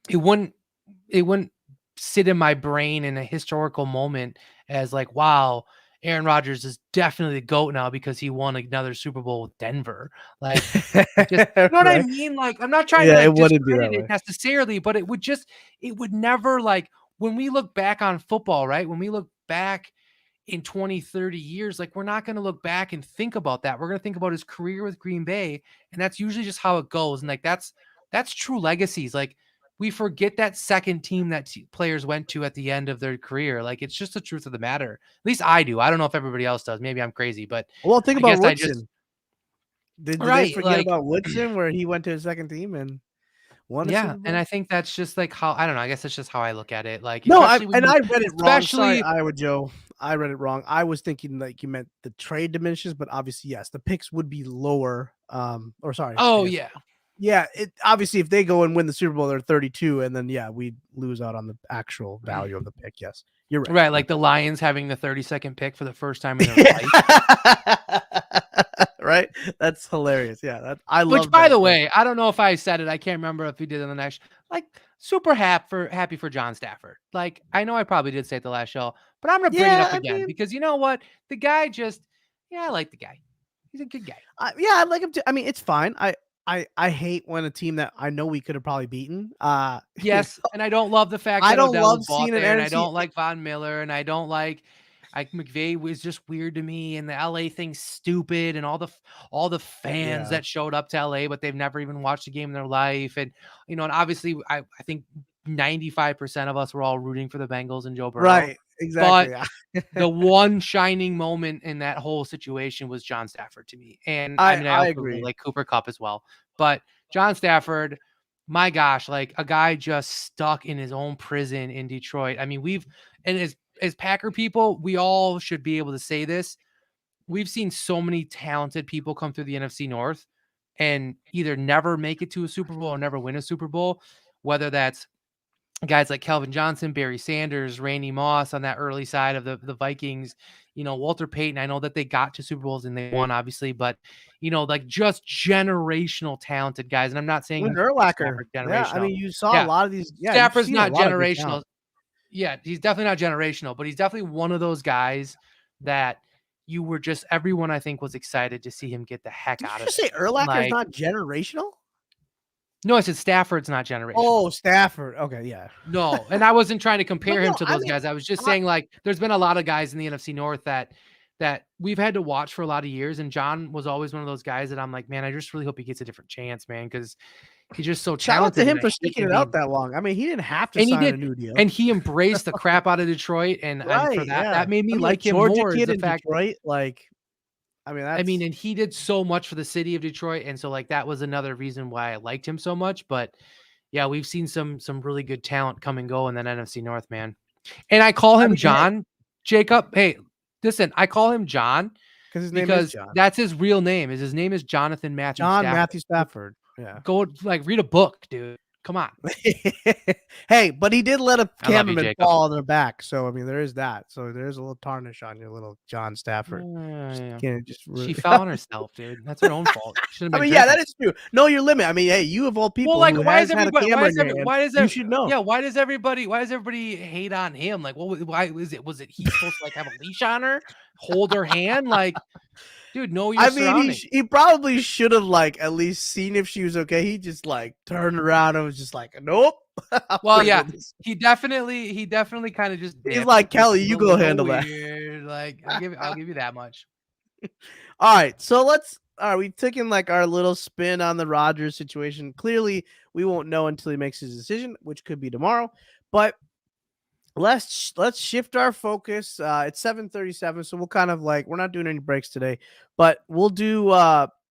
Speaker 3: it wouldn't sit in my brain in a historical moment as like, wow, Aaron Rodgers is definitely the GOAT now because he won another Super Bowl with Denver. Like, just you know what I
Speaker 1: right.
Speaker 3: mean? Like, I'm not trying to
Speaker 1: Yeah, it
Speaker 3: like
Speaker 1: wouldn't be
Speaker 3: discredit
Speaker 1: that
Speaker 3: it
Speaker 1: way.
Speaker 3: necessarily, but it would never like when we look back on football, right? When we look back in 20, 30 years, like we're not going to look back and think about that. We're going to think about his career with Green Bay. And that's usually just how it goes. And like, that's true legacies. Like we forget that second team that players went to at the end of their career. Like it's just the truth of the matter. At least I do. I don't know if everybody else does. Maybe I'm crazy, but
Speaker 1: Well, think
Speaker 3: I
Speaker 1: about
Speaker 3: guess I just,
Speaker 1: Woodson. Did they
Speaker 3: right.
Speaker 1: forget
Speaker 3: Like,
Speaker 1: about Woodson where he went to his second team and won a
Speaker 3: yeah.
Speaker 1: Super
Speaker 3: And
Speaker 1: Bowl?
Speaker 3: I think that's just like how, I don't know. I guess that's just how I look at it. Like,
Speaker 1: No,
Speaker 3: especially when you,
Speaker 1: I read it wrong. Sorry,
Speaker 3: especially,
Speaker 1: Iowa Joe. I read it wrong. I was thinking like you meant the trade diminishes, but obviously, yes, the picks would be lower. Or sorry, I
Speaker 3: oh
Speaker 1: guess.
Speaker 3: yeah.
Speaker 1: Yeah, it obviously if they go and win the Super Bowl, they're 32, and then yeah, we lose out on the actual value of the pick. Yes, you're right.
Speaker 3: Right, like the Lions having the 32nd pick for the first time in their life.
Speaker 1: Right? That's hilarious. Yeah, I
Speaker 3: Which,
Speaker 1: love
Speaker 3: by
Speaker 1: that.
Speaker 3: the way, I don't know if I said it. I can't remember if we did on the next. Like, super happy for John Stafford. Like, I know I probably did say it the last show, but I'm gonna bring it
Speaker 1: Yeah,
Speaker 3: up
Speaker 1: I
Speaker 3: again
Speaker 1: mean,
Speaker 3: because you know what? The guy just, yeah, I like the guy. He's a good guy.
Speaker 1: yeah, I like him too. I mean, it's fine. I hate when a team that I know we could have probably beaten.
Speaker 3: Yes, and I don't love the fact
Speaker 1: I
Speaker 3: that
Speaker 1: don't
Speaker 3: Odell was
Speaker 1: love
Speaker 3: bought
Speaker 1: seeing an
Speaker 3: there, and I
Speaker 1: NFC.
Speaker 3: don't like Von Miller, and I don't like McVay was just weird to me, and the LA thing's stupid, and all the fans
Speaker 1: Yeah.
Speaker 3: that showed up to LA, but they've never even watched a game in their life, and and obviously I think 95% of us were all rooting for the Bengals and Joe Burrow,
Speaker 1: Right. Exactly.
Speaker 3: but the one shining moment in that whole situation was John Stafford to me, and I mean I
Speaker 1: I
Speaker 3: also really
Speaker 1: agree.
Speaker 3: like Cooper Kupp as well, but John Stafford my gosh, like a guy just stuck in his own prison in Detroit. I mean, as Packer people, we all should be able to say this. We've seen so many talented people come through the NFC North and either never make it to a Super Bowl or never win a Super Bowl, whether that's guys like Calvin Johnson, Barry Sanders, Randy Moss on that early side of the Vikings, Walter Payton. I know that they got to Super Bowls and they won, obviously, but like just generational talented guys. And I'm not saying
Speaker 1: With Urlacher,
Speaker 3: Stafford's
Speaker 1: yeah, I
Speaker 3: generational.
Speaker 1: mean, you saw a
Speaker 3: Yeah,
Speaker 1: lot of these. Yeah, you've
Speaker 3: Stafford's
Speaker 1: seen a
Speaker 3: not
Speaker 1: lot of good
Speaker 3: generational.
Speaker 1: talent.
Speaker 3: Yeah, he's definitely not generational, but he's definitely one of those guys that everyone I think was excited to see him get the heck
Speaker 1: Did
Speaker 3: out
Speaker 1: you
Speaker 3: of
Speaker 1: just
Speaker 3: it.
Speaker 1: say Urlacher is
Speaker 3: Like,
Speaker 1: not generational?
Speaker 3: no, I said Stafford's not generational.
Speaker 1: Oh, Stafford. Okay, yeah.
Speaker 3: No, and I wasn't trying to
Speaker 1: But
Speaker 3: compare him
Speaker 1: no,
Speaker 3: to
Speaker 1: I
Speaker 3: those
Speaker 1: mean,
Speaker 3: guys. I was just
Speaker 1: I,
Speaker 3: saying, like, there's been a lot of guys in the NFC North that we've had to watch for a lot of years, and John was always one of those guys that I'm like, man, I just really hope he gets a different chance, man, because he's just so
Speaker 1: shout out to
Speaker 3: talented,
Speaker 1: him
Speaker 3: and I
Speaker 1: for
Speaker 3: hate
Speaker 1: sticking
Speaker 3: him
Speaker 1: it out
Speaker 3: being.
Speaker 1: that long. I mean, he didn't have to
Speaker 3: And he
Speaker 1: sign
Speaker 3: did,
Speaker 1: a new deal.
Speaker 3: and he embraced the crap out of Detroit, and for
Speaker 1: Right, yeah.
Speaker 3: that made me
Speaker 1: I mean, a
Speaker 3: like him
Speaker 1: Georgia
Speaker 3: more. Is
Speaker 1: kid
Speaker 3: the
Speaker 1: in
Speaker 3: fact,
Speaker 1: Detroit, like, I mean, that's
Speaker 3: and he did so much for the city of Detroit, and so like that was another reason why I liked him so much. But yeah, we've seen some really good talent come and go in that NFC North, man. And I call
Speaker 1: I
Speaker 3: him
Speaker 1: mean, hey,
Speaker 3: John. Jacob, hey, listen, I call him John
Speaker 1: because his name is
Speaker 3: because
Speaker 1: John.
Speaker 3: that's his real name. His name is Jonathan Matthew
Speaker 1: John
Speaker 3: Stafford.
Speaker 1: Matthew Stafford. Yeah.
Speaker 3: Go like read a book, dude. Come on.
Speaker 1: Hey, but he did let a
Speaker 3: I love you,
Speaker 1: cameraman
Speaker 3: Jacob.
Speaker 1: fall on their back, so I mean, there is that. So there's a little tarnish on your little John Stafford.
Speaker 3: Yeah.
Speaker 1: Can't just
Speaker 3: She fell on herself, dude. That's her own fault. She shouldn't
Speaker 1: I
Speaker 3: have been
Speaker 1: mean, yeah,
Speaker 3: drinking.
Speaker 1: that is true. Know your limit. I mean, hey, you of all
Speaker 3: Well,
Speaker 1: people
Speaker 3: like,
Speaker 1: who has had a camera in your hand, you should know.
Speaker 3: why does everybody hate on him? Like, why was it he supposed to like have a leash on her, hold her hand? Like, dude, know your
Speaker 1: I mean,
Speaker 3: surroundings.
Speaker 1: he probably should have like at least seen if she was okay. He just like turned around and was just like, nope.
Speaker 3: Well, yeah, he definitely kind of just
Speaker 1: He's
Speaker 3: dipped,
Speaker 1: like,
Speaker 3: which was
Speaker 1: Kelly, you
Speaker 3: a
Speaker 1: go
Speaker 3: little
Speaker 1: handle that.
Speaker 3: weird. Like, I'll give you that much.
Speaker 1: All right, so we've taken like our little spin on the Rodgers situation. Clearly, we won't know until he makes his decision, which could be tomorrow. But let's shift our focus. It's 7:37, so we'll kind of like we're not doing any breaks today, but we'll do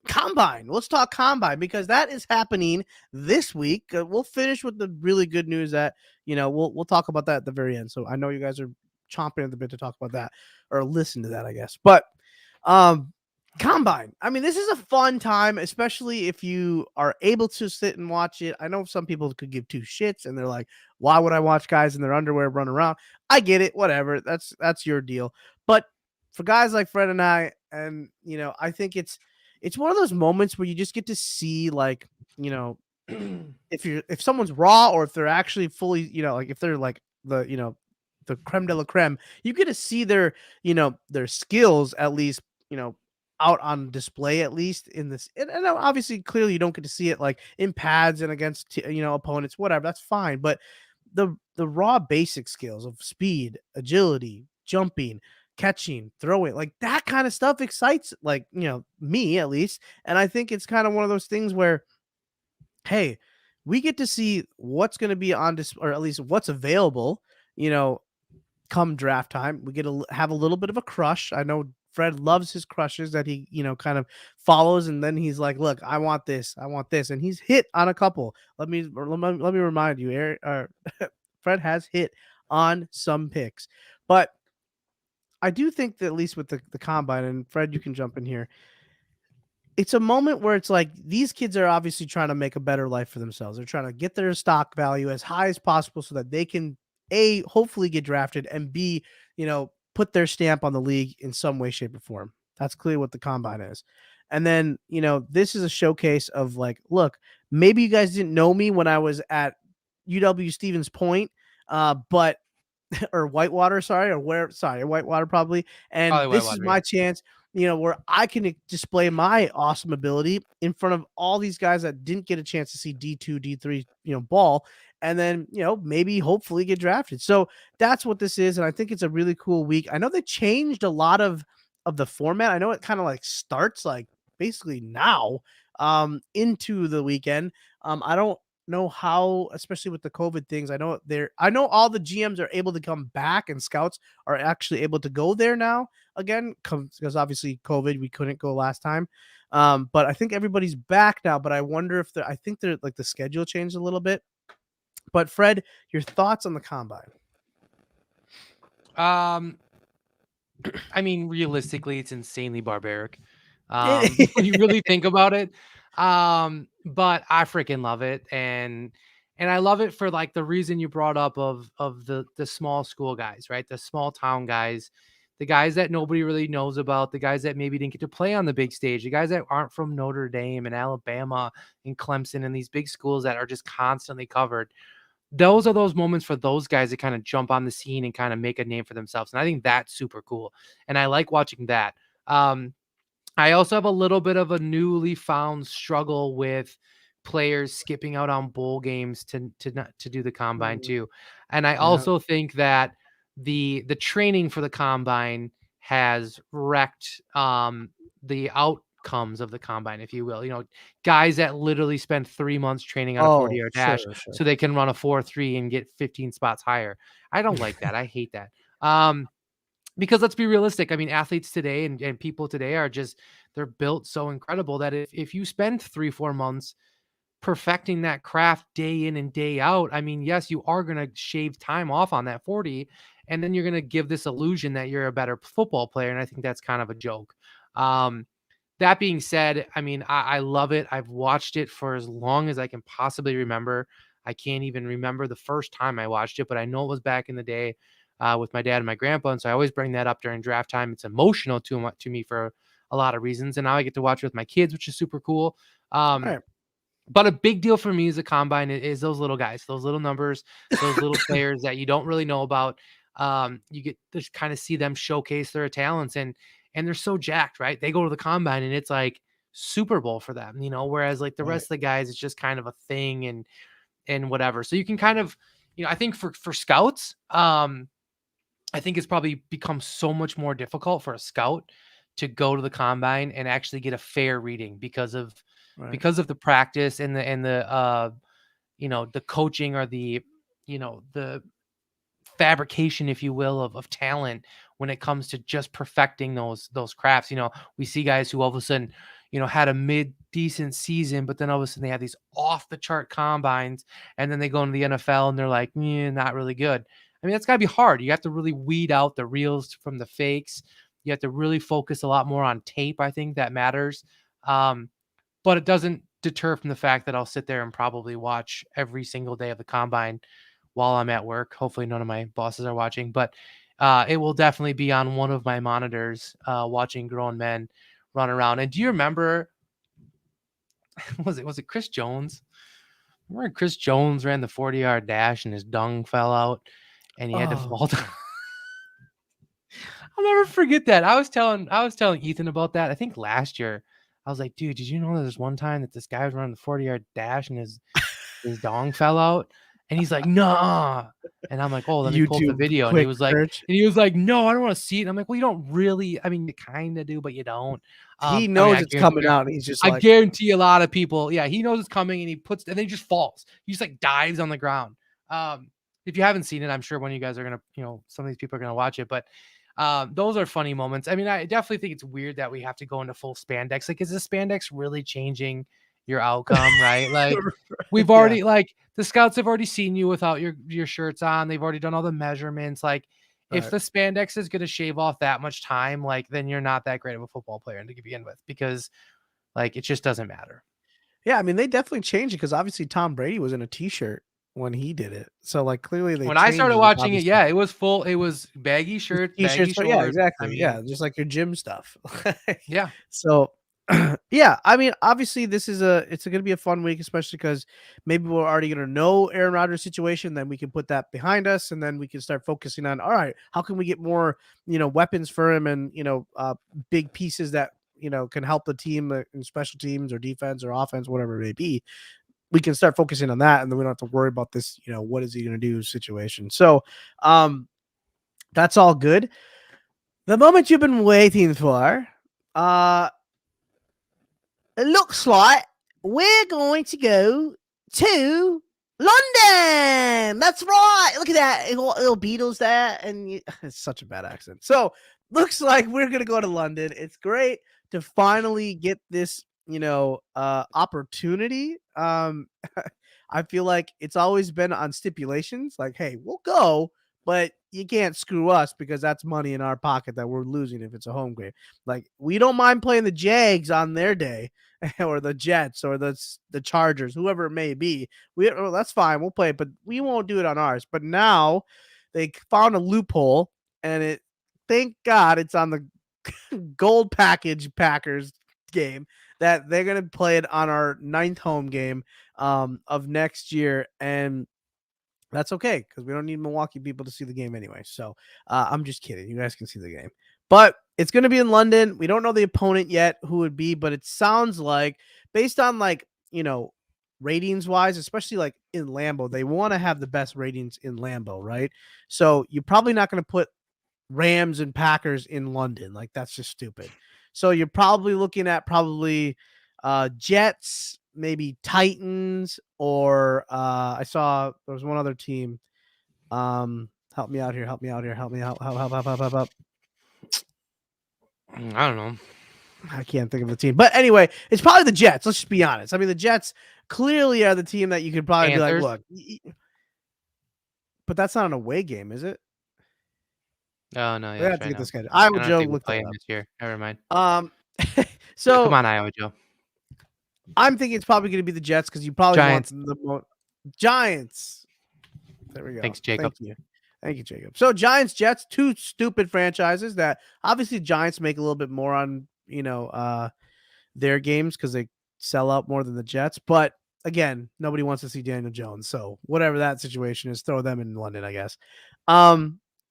Speaker 1: combine. Let's talk combine because that is happening this week. We'll finish with the really good news that we'll talk about that at the very end. So I know you guys are chomping at the bit to talk about that or listen to that, I guess. But combine. I mean, this is a fun time, especially if you are able to sit and watch it. I know some people could give two shits and they're like, why would I watch guys in their underwear run around? I get it, whatever. That's your deal. But for guys like Fred and I, and I think it's one of those moments where you just get to see like, if someone's raw or if they're actually fully, like if they're like the creme de la creme, you get to see their skills at least, out on display at least in this. And obviously, clearly, you don't get to see it like in pads and against opponents, whatever. That's fine. But the raw basic skills of speed, agility, jumping, catching, throwing, like that kind of stuff excites like me at least. And I think it's kind of one of those things where, hey, we get to see what's going to be on display, or at least what's available. Come draft time, we get to have a little bit of a crush. I know Fred loves his crushes that he, kind of follows, and then he's like, "Look, I want this, and he's hit on a couple. Let me remind you, Eric, Fred has hit on some picks, but I do think that at least with the combine, and Fred, you can jump in here. It's a moment where it's like these kids are obviously trying to make a better life for themselves. They're trying to get their stock value as high as possible so that they can A, hopefully get drafted, and B, put their stamp on the league in some way, shape, or form. That's clearly what the combine is. And then, this is a showcase of like, look, maybe you guys didn't know me when I was at UW Stevens Point, but or Whitewater, Whitewater probably. And
Speaker 3: Probably
Speaker 1: this
Speaker 3: Whitewater,
Speaker 1: is my
Speaker 3: yeah.
Speaker 1: chance, where I can display my awesome ability in front of all these guys that didn't get a chance to see D2, D3, ball, and then, maybe hopefully get drafted. So that's what this is. And I think it's a really cool week. I know they changed a lot of the format. I know it kind of like starts like basically now into the weekend. I don't know how, especially with the COVID things. I know all the GMs are able to come back and scouts are actually able to go there now again because obviously COVID, we couldn't go last time. But I think everybody's back now. But I wonder if I think they're like the schedule changed a little bit. But Fred, your thoughts on the combine?
Speaker 3: Um, I mean, realistically, it's insanely barbaric.
Speaker 1: It-
Speaker 3: When you really think about it. But I freaking love it. And I love it for like the reason you brought up of the small school guys, right? The small town guys, the guys that nobody really knows about, the guys that maybe didn't get to play on the big stage, the guys that aren't from Notre Dame and Alabama and Clemson and these big schools that are just constantly covered. Those are those moments for those guys to kind of jump on the scene and kind of make a name for themselves. And I think that's super cool. And I like watching that. I also have a little bit of a newly found struggle with players skipping out on bowl games to do the combine
Speaker 1: Mm,
Speaker 3: too. And I
Speaker 1: yeah.
Speaker 3: also think that the training for the combine has wrecked the outcomes of the combine, if you will. Guys that literally spend 3 months training on a
Speaker 1: Oh,
Speaker 3: 40-yard dash
Speaker 1: sure, sure.
Speaker 3: so they can run a 4.3 and get 15 spots higher. I don't like that. I hate that. Because let's be realistic. I mean, athletes today and people today are just, they're built so incredible that if you spend 3-4 months perfecting that craft day in and day out, I mean, yes, you are going to shave time off on that 40, and then you're going to give this illusion that you're a better football player. And I think that's kind of a joke. Um, that being said, I mean, I love it. I've watched it for as long as I can possibly remember. I can't even remember the first time I watched it, but I know it was back in the day with my dad and my grandpa. And so I always bring that up during draft time. It's emotional to me for a lot of reasons. And now I get to watch it with my kids, which is super cool.
Speaker 1: All
Speaker 3: Um,
Speaker 1: right.
Speaker 3: but a big deal for me as a combine is those little guys, those little numbers, those little players that you don't really know about. You get to kind of see them showcase their talents, and they're so jacked, right? They go to the combine and it's like Super Bowl for them, whereas like the
Speaker 1: Right.
Speaker 3: rest of the guys, it's just kind of a thing and whatever. So you can kind of, I think for scouts, I think it's probably become so much more difficult for a scout to go to the combine and actually get a fair reading
Speaker 1: Right.
Speaker 3: because of the practice and the the coaching or the fabrication, if you will, of talent when it comes to just perfecting those crafts. We see guys who all of a sudden, had a mid decent season, but then all of a sudden they have these off the chart combines, and then they go into the NFL and they're like, not really good. I mean, that's gotta be hard. You have to really weed out the reals from the fakes. You have to really focus a lot more on tape. I think that matters. But it doesn't deter from the fact that I'll sit there and probably watch every single day of the combine while I'm at work. Hopefully none of my bosses are watching, but it will definitely be on one of my monitors, watching grown men run around. And do you remember, was it Chris Jones? Remember when Chris Jones ran the 40-yard dash and his dung fell out and he had to
Speaker 1: Oh,
Speaker 3: fall down? I'll never forget that. I was telling Ethan about that. I think last year. I was like, dude, did you know there's one time that this guy was running the 40-yard dash and his dong fell out? And he's like, nah. And I'm like, oh, let me pull up the
Speaker 1: YouTube
Speaker 3: video. And he
Speaker 1: quick
Speaker 3: was like,
Speaker 1: search.
Speaker 3: no, I don't want to see it. And I'm like, well, you don't really, I mean, you kind of do, but you don't.
Speaker 1: He
Speaker 3: I mean,
Speaker 1: knows it's coming out, and he's just
Speaker 3: I
Speaker 1: like,
Speaker 3: guarantee a lot of people, yeah, he knows it's coming and and then he just falls. He just like dives on the ground. If you haven't seen it, I'm sure one of you guys are going to, some of these people are going to watch it, but those are funny moments. I mean, I definitely think it's weird that we have to go into full spandex. Like, is the spandex really changing your outcome, right? Like, we've
Speaker 1: yeah,
Speaker 3: already, like, the scouts have already seen you without your shirts on. They've already done all the measurements. Like, if
Speaker 1: right.
Speaker 3: the spandex is going to shave off that much time, like, then you're not that great of a football player to begin with, because like, it just doesn't matter.
Speaker 1: Yeah, I mean, they definitely changed it because obviously Tom Brady was in a T-shirt when he did it. So, like, clearly they
Speaker 3: When I
Speaker 1: changed
Speaker 3: started
Speaker 1: it.
Speaker 3: watching it,
Speaker 1: Obviously,
Speaker 3: yeah, it was baggy
Speaker 1: just
Speaker 3: shirts, baggy
Speaker 1: T-shirts, but yeah,
Speaker 3: shorts. I
Speaker 1: exactly. Yeah,
Speaker 3: mean,
Speaker 1: just like your gym stuff.
Speaker 3: yeah.
Speaker 1: So, yeah, I mean, obviously it's going to be a fun week, especially because maybe we're already going to know Aaron Rodgers' situation. Then we can put that behind us, and then we can start focusing on, all right, how can we get more, weapons for him, and big pieces that can help the team in special teams or defense or offense, whatever it may be. We can start focusing on that, and then we don't have to worry about this, what is he going to do situation. So, that's all good. The moment you've been waiting for, it looks like we're going to go to London. That's right. Look at that. Little Beatles there. And it's such a bad accent. So looks like we're going to go to London. It's great to finally get this, opportunity. I feel like it's always been on stipulations like, hey, we'll go, but you can't screw us because that's money in our pocket that we're losing if it's a home game. Like, we don't mind playing the Jags on their day or the Jets or the Chargers, whoever it may be. That's fine, we'll play it, but we won't do it on ours. But now they found a loophole, and thank God it's on the gold package Packers game that they're gonna play it on our 9th home game of next year, and that's okay because we don't need Milwaukee people to see the game anyway. So I'm just kidding. You guys can see the game, but it's going to be in London. We don't know the opponent yet, who would be, but it sounds like, based on ratings wise, especially like in Lambeau, they want to have the best ratings in Lambeau, right? So you're probably not going to put Rams and Packers in London. Like, that's just stupid. So you're probably looking at Jets, maybe Titans, or I saw there was one other team. Help me out here. Help me out. Help.
Speaker 3: I don't know.
Speaker 1: I can't think of the team. But anyway, it's probably the Jets. Let's just be honest. I mean, the Jets clearly are the team that you could probably
Speaker 3: Panthers.
Speaker 1: be like, look. But that's not an away game, is it?
Speaker 3: Oh no,
Speaker 1: We
Speaker 3: yeah.
Speaker 1: have to get
Speaker 3: No.
Speaker 1: this guy.
Speaker 3: I
Speaker 1: Iowa
Speaker 3: don't
Speaker 1: Joe
Speaker 3: think we're
Speaker 1: looked that
Speaker 3: playing
Speaker 1: up.
Speaker 3: this year. Never mind.
Speaker 1: So
Speaker 3: Come on, Iowa Joe.
Speaker 1: I'm thinking it's probably going to be the Jets because you probably
Speaker 3: Giants.
Speaker 1: want the Giants. There we go.
Speaker 3: Thanks, Jacob.
Speaker 1: Thank you, Jacob. So Giants, Jets, two stupid franchises that obviously Giants make a little bit more on, their games because they sell out more than the Jets. But again, nobody wants to see Daniel Jones. So whatever that situation is, throw them in London, I guess.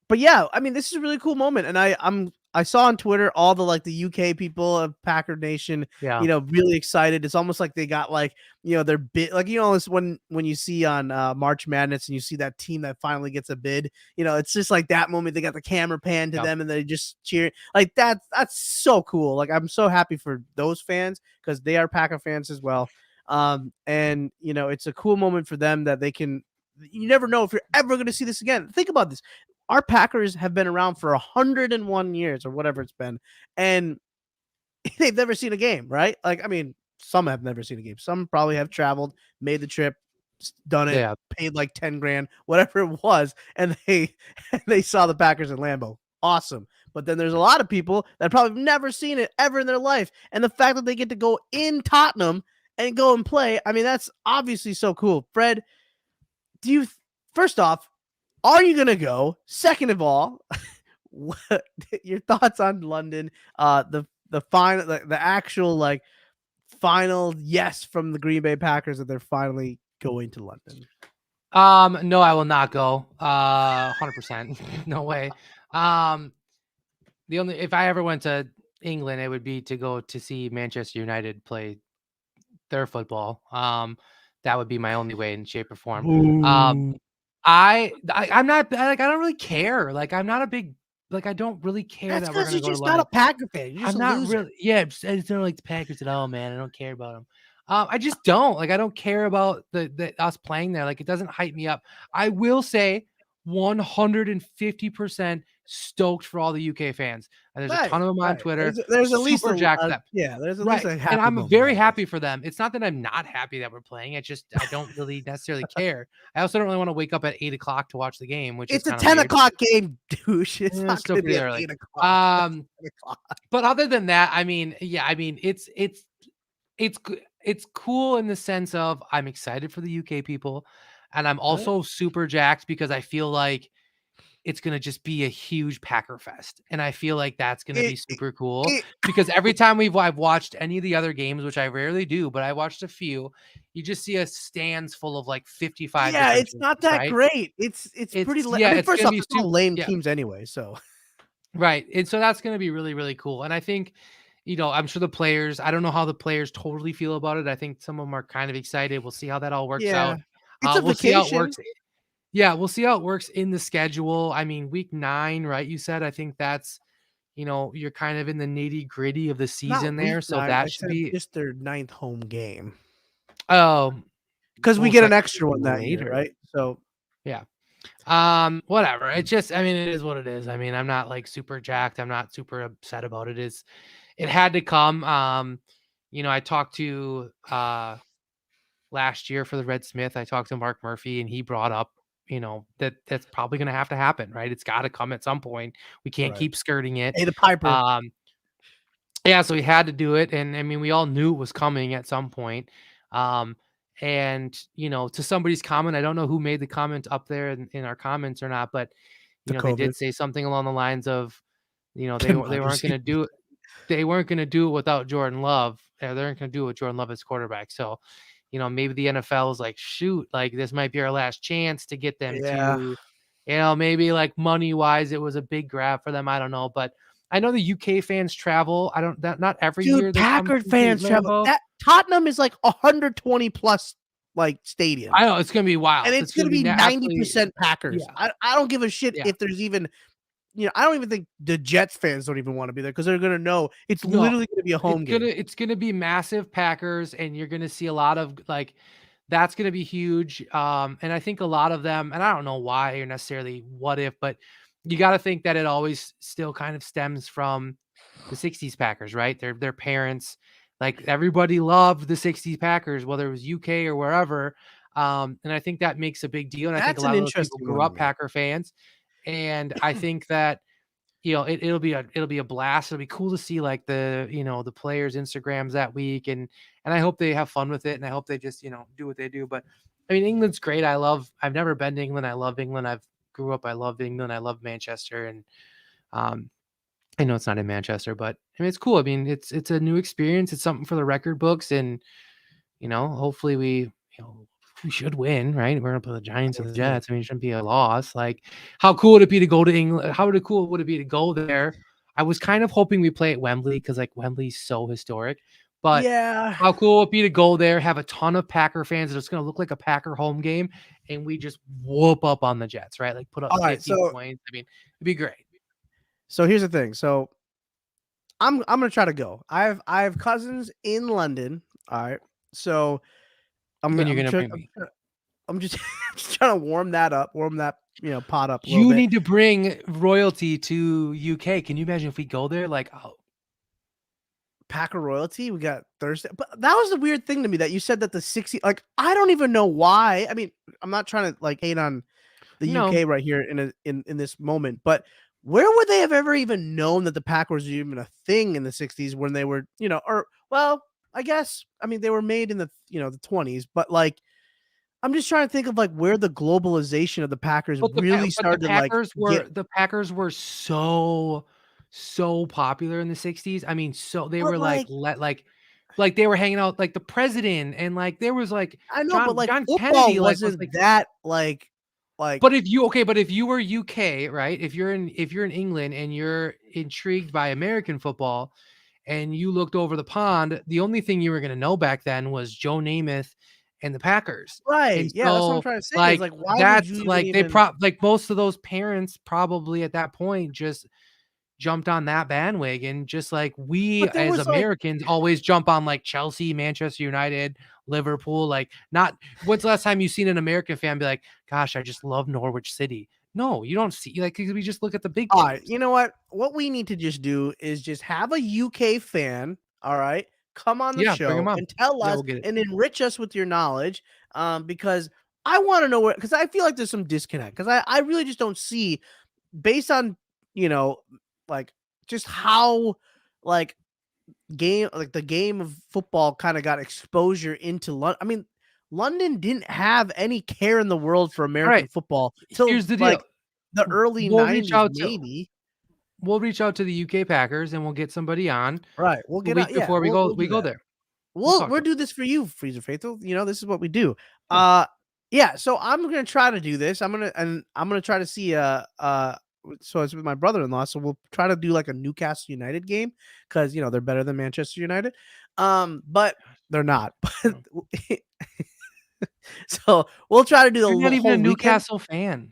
Speaker 1: But yeah, I mean, this is a really cool moment. And I saw on Twitter all the UK people of Packer Nation,
Speaker 3: Yeah.
Speaker 1: really excited. It's almost like they got their bid, it's when you see on March Madness and you see that team that finally gets a bid, it's just like that moment. They got the camera pan to them and they just cheer like that. That's so cool. Like, I'm so happy for those fans because they are Packer fans as well. And it's a cool moment for them that they can. You never know if you're ever going to see this again. Think about this. Our Packers have been around for 101 years or whatever it's been, and they've never seen a game, right? Like, I mean, some have never seen a game. Some probably have traveled, made the trip, done it, paid like 10 grand, whatever it was, and they saw the Packers in Lambeau. Awesome. But then there's a lot of people that probably have never seen it ever in their life. And the fact that they get to go in Tottenham and go and play, I mean, that's obviously so cool. Fred, first off, are you going to go? Second of all, what your thoughts on London? The final, the actual final yes from the Green Bay Packers that they're finally going to London.
Speaker 3: No, I will not go. 100%. No way. If I ever went to England, it would be to go to see Manchester United play their football. That would be my only way in shape or form.
Speaker 1: Ooh.
Speaker 3: I'm not I don't really care. Like, I'm not a big, I don't really care
Speaker 1: That's
Speaker 3: that we're
Speaker 1: because
Speaker 3: gonna
Speaker 1: you're
Speaker 3: go to
Speaker 1: just
Speaker 3: London.
Speaker 1: not a Packer fan. You're just
Speaker 3: I'm
Speaker 1: a
Speaker 3: not
Speaker 1: loser.
Speaker 3: really. Yeah, I just don't like the Packers at all, man. I don't care about them. I just don't. I don't care about the us playing there. Like, it doesn't hype me up. I will say 150% stoked for all the UK fans. And there's a ton of them on Twitter.
Speaker 1: There's at least
Speaker 3: super jacked up.
Speaker 1: there's at least a happy
Speaker 3: and I'm
Speaker 1: moment
Speaker 3: very
Speaker 1: about
Speaker 3: happy for them. It's not that I'm not happy that we're playing. It's just I don't really necessarily care. I also don't really want to wake up at 8 o'clock to watch the game, which
Speaker 1: It's
Speaker 3: is
Speaker 1: a
Speaker 3: 10
Speaker 1: o'clock game, douche. It's
Speaker 3: Yeah,
Speaker 1: not
Speaker 3: still
Speaker 1: going to be
Speaker 3: pretty
Speaker 1: at
Speaker 3: early.
Speaker 1: 8 o'clock.
Speaker 3: But other than that, I mean, it's cool in the sense of I'm excited for the UK people, and I'm also super jacked because I feel like it's gonna just be a huge Packer fest, and I feel like that's gonna be super cool because every time I've watched any of the other games, which I rarely do, but I watched a few, you just see a stands full of 55.
Speaker 1: Yeah, it's
Speaker 3: teams,
Speaker 1: not that
Speaker 3: right?
Speaker 1: great. It's pretty.
Speaker 3: Yeah,
Speaker 1: I mean,
Speaker 3: it's
Speaker 1: first
Speaker 3: gonna
Speaker 1: off,
Speaker 3: be
Speaker 1: it's all
Speaker 3: super
Speaker 1: lame teams anyway. So
Speaker 3: right, and so that's gonna be really, really cool, and I think. I'm sure the players, I don't know how the players totally feel about it. I think some of them are kind of excited. We'll see how that all works out.
Speaker 1: It's a
Speaker 3: We'll see how it
Speaker 1: vacation.
Speaker 3: works. Yeah, we'll see how it works in the schedule. I mean, week 9, right? You said, I think that's, you're kind of in the nitty gritty of the season
Speaker 1: Not week
Speaker 3: there. So
Speaker 1: 9.
Speaker 3: that
Speaker 1: I
Speaker 3: should
Speaker 1: said
Speaker 3: be,
Speaker 1: just their 9th home game.
Speaker 3: oh,
Speaker 1: because we
Speaker 3: Both
Speaker 1: get an
Speaker 3: sections
Speaker 1: extra one that year,
Speaker 3: later.
Speaker 1: right? So
Speaker 3: Yeah. Whatever. It just, I mean, it is what it is. I mean, I'm not like super jacked. I'm not super upset about it. It had to come. I talked to last year for the Red Smith. I talked to Mark Murphy, and he brought up, that's probably going to have to happen, right? It's got to come at some point. We can't
Speaker 1: right.
Speaker 3: keep skirting it.
Speaker 1: Hey, the Piper.
Speaker 3: Yeah, so we had to do it, and I mean, we all knew it was coming at some point. And to somebody's comment, I don't know who made the comment up there in our comments or not, but
Speaker 1: The
Speaker 3: they
Speaker 1: COVID.
Speaker 3: did say something along the lines of, they weren't
Speaker 1: Democracy.
Speaker 3: going to do it. They weren't going to do it without Jordan Love. They weren't going to do it with Jordan Love as quarterback. So, maybe the NFL is like, shoot, like this might be our last chance to get them
Speaker 1: Yeah.
Speaker 3: to, maybe like money wise, it was a big grab for them. I don't know, but I know the UK fans travel. I don't that not every
Speaker 1: Dude,
Speaker 3: year they come
Speaker 1: Packard
Speaker 3: to the
Speaker 1: fans travel.
Speaker 3: Lambeau.
Speaker 1: That Tottenham is like 120 plus like stadium.
Speaker 3: I know it's gonna be wild.
Speaker 1: And it's going to be
Speaker 3: absolutely,
Speaker 1: 90% Packers.
Speaker 3: yeah,
Speaker 1: I don't give a shit
Speaker 3: yeah.
Speaker 1: if there's even, I don't even think the Jets fans don't even want to be there because they're going to know it's
Speaker 3: No,
Speaker 1: literally going to be a home game.
Speaker 3: It's gonna be massive Packers, and you're gonna see a lot of like that's gonna be huge. And I think a lot of them, and I don't know why or necessarily what if, but you got to think that it always still kind of stems from the 60s Packers, right? Their parents, like everybody loved the 60s Packers, whether it was UK or wherever. And I think that makes a big deal. And I think a
Speaker 1: That's an
Speaker 3: lot of those people
Speaker 1: interesting
Speaker 3: grew
Speaker 1: one to
Speaker 3: up
Speaker 1: me.
Speaker 3: Packer fans. And I think that, it'll be a blast. It'll be cool to see like the players' Instagrams that week. And I hope they have fun with it. And I hope they just, do what they do. But I mean, England's great. I've never been to England. I love England. I love England. I love Manchester. And, I know it's not in Manchester, but I mean, it's cool. I mean, it's a new experience. It's something for the record books, and hopefully we should win, right? We're gonna play the Giants and the
Speaker 1: Hopefully.
Speaker 3: Jets. I mean, it shouldn't be a loss. Like, how cool would it be to go to England? How cool would it be to go there? I was kind of hoping we play at Wembley because like Wembley's so historic, but
Speaker 1: Yeah.
Speaker 3: how cool would it be to go there, have a ton of Packer fans? It's gonna look like a Packer home game, and we just whoop up on the Jets, right? Like put up
Speaker 1: All right.
Speaker 3: 50 points. I mean, it'd be great.
Speaker 1: So here's the thing. So I'm gonna try to go. I have cousins in London. All right. So I'm
Speaker 3: And you're
Speaker 1: I'm,
Speaker 3: gonna
Speaker 1: try,
Speaker 3: bring me.
Speaker 1: I'm just just trying to warm that pot up a little
Speaker 3: You
Speaker 1: bit.
Speaker 3: need to bring royalty to UK. Can you imagine if we go there? Like, oh,
Speaker 1: Packer royalty. We got Thursday, but that was the weird thing to me that you said that the 60. Like I don't even know why. I mean, I'm not trying to like hate on the
Speaker 3: no.
Speaker 1: UK right here in this moment, but where would they have ever even known that the Packers were even a thing in the 60s when they were, or well, I guess I mean they were made in the the 20s, but like I'm just trying to think of like where the globalization of the Packers really started to like get.
Speaker 3: The Packers were so popular in the 60s. I mean, so they
Speaker 1: But
Speaker 3: were like
Speaker 1: like
Speaker 3: like they were hanging out like the president, and like there was like
Speaker 1: I know, but like
Speaker 3: John
Speaker 1: football
Speaker 3: Kennedy like was
Speaker 1: wasn't
Speaker 3: like.
Speaker 1: that like
Speaker 3: But if you were UK, right? If you're in England and you're intrigued by American football and you looked over the pond, the only thing you were going to know back then was Joe Namath and the Packers. And
Speaker 1: right. Yeah, that's what I'm
Speaker 3: so
Speaker 1: trying to say. Is
Speaker 3: like
Speaker 1: like why would
Speaker 3: that's
Speaker 1: you
Speaker 3: like
Speaker 1: even
Speaker 3: like most of those parents probably at that point just jumped on that bandwagon, just like we
Speaker 1: but there
Speaker 3: as
Speaker 1: was like
Speaker 3: Americans always jump on like Chelsea, Manchester United, Liverpool. Like, not when's the last time you've seen an American fan be like, gosh, I just love Norwich City? No, you don't see, like, because we just look at the big
Speaker 1: all right,
Speaker 3: teams.
Speaker 1: you know what? What we need to just do is just have a UK fan, all right, come on the
Speaker 3: Yeah, bring them
Speaker 1: show
Speaker 3: on.
Speaker 1: and tell
Speaker 3: Yeah,
Speaker 1: us
Speaker 3: we'll get it.
Speaker 1: and enrich us with your knowledge. Because I want to know where because I feel like there's some disconnect because I really just don't see based on you know like just how like the game of football kind of got exposure into London. I mean, London didn't have any care in the world for
Speaker 3: All
Speaker 1: American
Speaker 3: right,
Speaker 1: football till
Speaker 3: here's the deal.
Speaker 1: like the early
Speaker 3: We'll reach
Speaker 1: 90s,
Speaker 3: out to
Speaker 1: maybe.
Speaker 3: we'll reach out to the UK Packers and we'll get somebody on
Speaker 1: Right. We'll
Speaker 3: the
Speaker 1: get out.
Speaker 3: week
Speaker 1: Yeah,
Speaker 3: before
Speaker 1: we'll
Speaker 3: we
Speaker 1: do
Speaker 3: go
Speaker 1: that.
Speaker 3: there. We'll talk
Speaker 1: We'll
Speaker 3: to them.
Speaker 1: do this for you, Freezer Faithful. This is what we do.
Speaker 3: Yeah.
Speaker 1: Yeah, so I'm gonna try to do this. I'm gonna try to see so it's with my brother-in-law, so we'll try to do like a Newcastle United game because they're better than Manchester United. But they're not. But so we'll try to do
Speaker 3: You're not
Speaker 1: the
Speaker 3: even a
Speaker 1: whole weekend.
Speaker 3: Newcastle fan.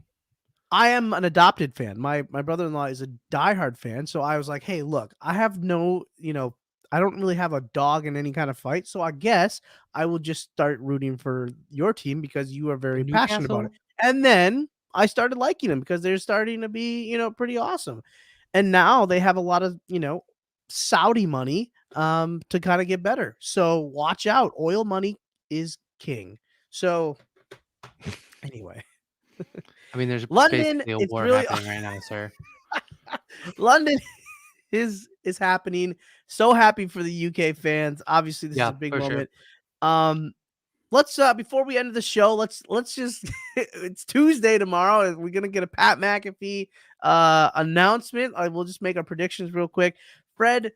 Speaker 1: I am an adopted fan. My brother-in-law is a diehard fan, so I was like, "Hey, look, I have no, I don't really have a dog in any kind of fight. So I guess I will just start rooting for your team because you are very passionate about it.
Speaker 3: Newcastle?
Speaker 1: And then I started liking them because they're starting to be, pretty awesome. And now they have a lot of, Saudi money to kind of get better. So watch out. Oil money is king. So anyway,
Speaker 3: I mean, there's
Speaker 1: London,
Speaker 3: basically a
Speaker 1: it's
Speaker 3: war
Speaker 1: really
Speaker 3: happening right now, sir.
Speaker 1: London is happening. So happy for the UK fans. Obviously, this is
Speaker 3: Yeah,
Speaker 1: a big
Speaker 3: for sure.
Speaker 1: moment. Let's before we end the show, let's just it's Tuesday tomorrow. We're gonna get a Pat McAfee announcement. We'll just make our predictions real quick. Fred,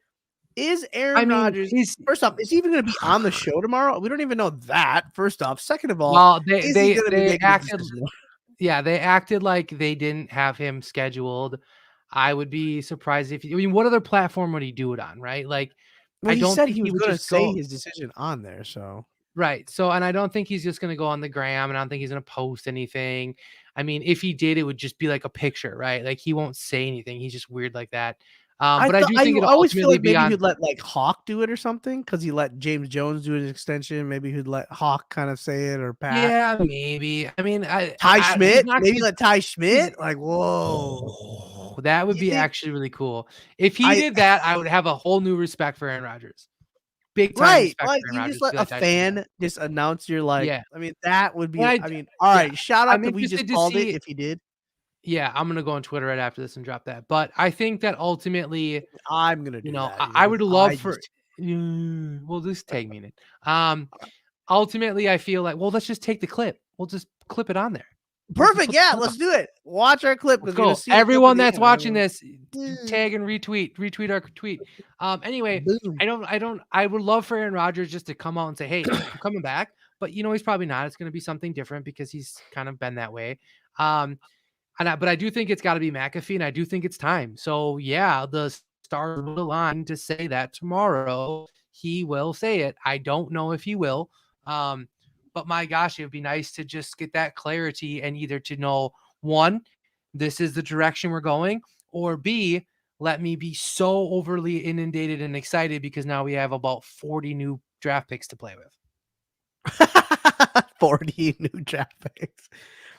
Speaker 1: is
Speaker 3: I
Speaker 1: Aaron
Speaker 3: mean,
Speaker 1: Rodgers
Speaker 3: he's
Speaker 1: first off, is he even gonna be on the show tomorrow? We don't even know that. First off. Second of all,
Speaker 3: well,
Speaker 1: is he gonna be
Speaker 3: they
Speaker 1: making this
Speaker 3: acted
Speaker 1: decision?
Speaker 3: yeah, they acted like they didn't have him scheduled. I would be surprised if I mean, what other platform would he do it on, right? Like,
Speaker 1: Well,
Speaker 3: I
Speaker 1: he
Speaker 3: don't
Speaker 1: said
Speaker 3: think
Speaker 1: he
Speaker 3: he
Speaker 1: was
Speaker 3: would
Speaker 1: gonna
Speaker 3: just
Speaker 1: say
Speaker 3: go
Speaker 1: his decision on there, so
Speaker 3: right. So, and I don't think he's just gonna go on the gram, and I don't think he's gonna post anything. I mean, if he did, it would just be like a picture, right? Like he won't say anything. He's just weird like that. But I do
Speaker 1: I
Speaker 3: think it'll
Speaker 1: always feel
Speaker 3: ultimately
Speaker 1: like
Speaker 3: be
Speaker 1: maybe
Speaker 3: on.
Speaker 1: he'd let, like, Hawk do it or something because he let James Jones do an extension. Maybe he'd let Hawk kind of say it or Pat.
Speaker 3: Yeah, maybe. I mean,
Speaker 1: Ty
Speaker 3: he's
Speaker 1: Schmidt?
Speaker 3: not
Speaker 1: Maybe
Speaker 3: gonna.
Speaker 1: let Ty
Speaker 3: He's
Speaker 1: Schmidt? Like, whoa.
Speaker 3: oh, that would
Speaker 1: You
Speaker 3: be
Speaker 1: think
Speaker 3: actually really cool. If he
Speaker 1: I
Speaker 3: did that, I would have a whole new respect for Aaron Rodgers. Big time
Speaker 1: right,
Speaker 3: respect
Speaker 1: like,
Speaker 3: for Aaron
Speaker 1: you just
Speaker 3: Rodgers to
Speaker 1: let
Speaker 3: be
Speaker 1: a
Speaker 3: like Ty Schmidt did.
Speaker 1: fan just announce your, like
Speaker 3: Yeah,
Speaker 1: I mean, that would
Speaker 3: and
Speaker 1: be I mean,
Speaker 3: yeah,
Speaker 1: alright, shout
Speaker 3: I'm
Speaker 1: out that we just
Speaker 3: interested to
Speaker 1: called it
Speaker 3: see.
Speaker 1: if he did.
Speaker 3: Yeah, I'm gonna go on Twitter right after this and drop that. But I think that ultimately,
Speaker 1: I'm gonna do that
Speaker 3: I
Speaker 1: because
Speaker 3: would love
Speaker 1: I
Speaker 3: for.
Speaker 1: just
Speaker 3: Well, just tag me in it. Ultimately, I feel like well, let's just take the clip. We'll just clip it on there. We'll just
Speaker 1: perfect,
Speaker 3: put the
Speaker 1: yeah,
Speaker 3: clip
Speaker 1: let's
Speaker 3: on.
Speaker 1: do it. Watch our clip
Speaker 3: Let's
Speaker 1: because you're gonna
Speaker 3: go.
Speaker 1: see us go to
Speaker 3: Everyone
Speaker 1: the
Speaker 3: that's
Speaker 1: end, and
Speaker 3: watching
Speaker 1: we're
Speaker 3: this, tag and retweet our tweet. Anyway,
Speaker 1: boom.
Speaker 3: I would love for Aaron Rodgers just to come out and say, "Hey, I'm coming back," but he's probably not. It's going to be something different because he's kind of been that way. Um, but I do think it's got to be McAfee, and I do think it's time. So yeah, the stars will align to say that tomorrow he will say it. I don't know if he will. But my gosh, it would be nice to just get that clarity and either to know one, this is the direction we're going, or B, let me be so overly inundated and excited because now we have about 40 new draft picks to play with.
Speaker 1: 40 new draft picks.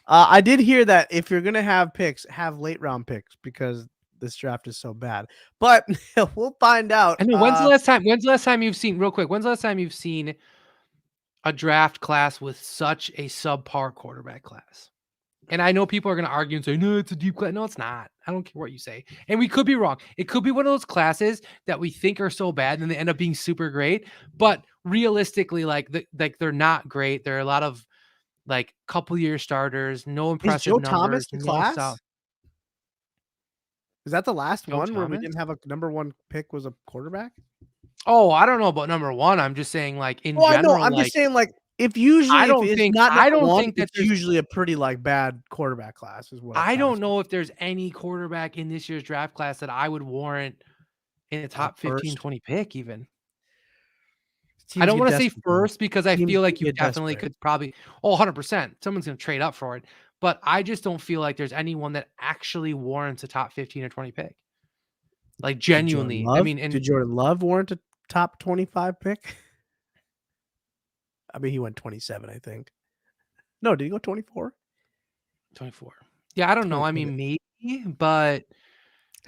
Speaker 1: I did hear that if you're gonna have picks, have late round picks because this draft is so bad. But we'll find out.
Speaker 3: I know when's the last time you've seen real quick, when's the last time you've seen a draft class with such a subpar quarterback class? And I know people are going to argue and say, no, it's a deep class. No, it's not. I don't care what you say. And we could be wrong. It could be one of those classes that we think are so bad and they end up being super great. But realistically, they're not great. There are a lot of like couple year starters, no
Speaker 1: Is
Speaker 3: impressive
Speaker 1: Joe Thomas
Speaker 3: numbers,
Speaker 1: the
Speaker 3: no
Speaker 1: class?
Speaker 3: stuff.
Speaker 1: Is that the last
Speaker 3: Joe
Speaker 1: one where we
Speaker 3: Thomas?
Speaker 1: didn't have a number one pick was a quarterback?
Speaker 3: Oh, I don't know about number one. I'm just saying, like in
Speaker 1: Oh, I know.
Speaker 3: general,
Speaker 1: I'm just
Speaker 3: like
Speaker 1: saying, like, if it's not
Speaker 3: I
Speaker 1: number
Speaker 3: don't
Speaker 1: one,
Speaker 3: think that
Speaker 1: it's
Speaker 3: there's
Speaker 1: usually a pretty like bad quarterback class, is what I'm
Speaker 3: I
Speaker 1: trying to
Speaker 3: don't
Speaker 1: say.
Speaker 3: know if there's any quarterback in this year's draft class that I would warrant in the top 15,
Speaker 1: First
Speaker 3: 20 pick even. I
Speaker 1: teams
Speaker 3: don't
Speaker 1: get
Speaker 3: wanna say
Speaker 1: desperate, though.
Speaker 3: first because I
Speaker 1: Teams
Speaker 3: feel
Speaker 1: do
Speaker 3: like you
Speaker 1: get
Speaker 3: definitely
Speaker 1: desperate.
Speaker 3: could probably 100%. Someone's gonna trade up for it, but I just don't feel like there's anyone that actually warrants a top 15 or 20 pick. Like, genuinely. I mean,
Speaker 1: Did
Speaker 3: and
Speaker 1: Jordan Love warrant a top 25 pick? I mean, he went 27, I think. No, did he go 24?
Speaker 3: 24. Yeah, I don't know. I mean, maybe, but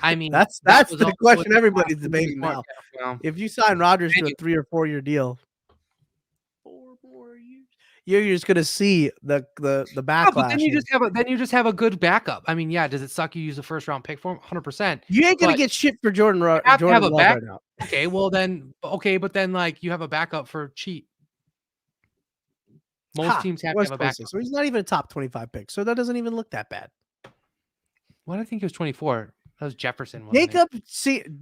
Speaker 3: I mean, that
Speaker 1: That's
Speaker 3: was
Speaker 1: the
Speaker 3: also a
Speaker 1: question
Speaker 3: time
Speaker 1: everybody's
Speaker 3: when he was
Speaker 1: debating
Speaker 3: more
Speaker 1: now.
Speaker 3: yeah, well,
Speaker 1: If you sign Rodgers to a
Speaker 3: anyway.
Speaker 1: 3 or 4 year deal, 4 more years, you're just gonna see the
Speaker 3: No, but then
Speaker 1: backlash.
Speaker 3: you just have a good backup. I mean, yeah, does it suck you use a first round pick for him? 100%.
Speaker 1: You ain't gonna
Speaker 3: But
Speaker 1: get shit for
Speaker 3: you have to have
Speaker 1: Jordan
Speaker 3: a
Speaker 1: Love
Speaker 3: back
Speaker 1: right now.
Speaker 3: okay, well then okay, but then, like, you have a backup for cheap. Most
Speaker 1: Ha!
Speaker 3: teams
Speaker 1: He
Speaker 3: have to
Speaker 1: was
Speaker 3: have a
Speaker 1: 26,
Speaker 3: backup.
Speaker 1: so he's not even a top 25 pick. So that doesn't even look that bad.
Speaker 3: What I think it was 24. That was Jefferson, wasn't it?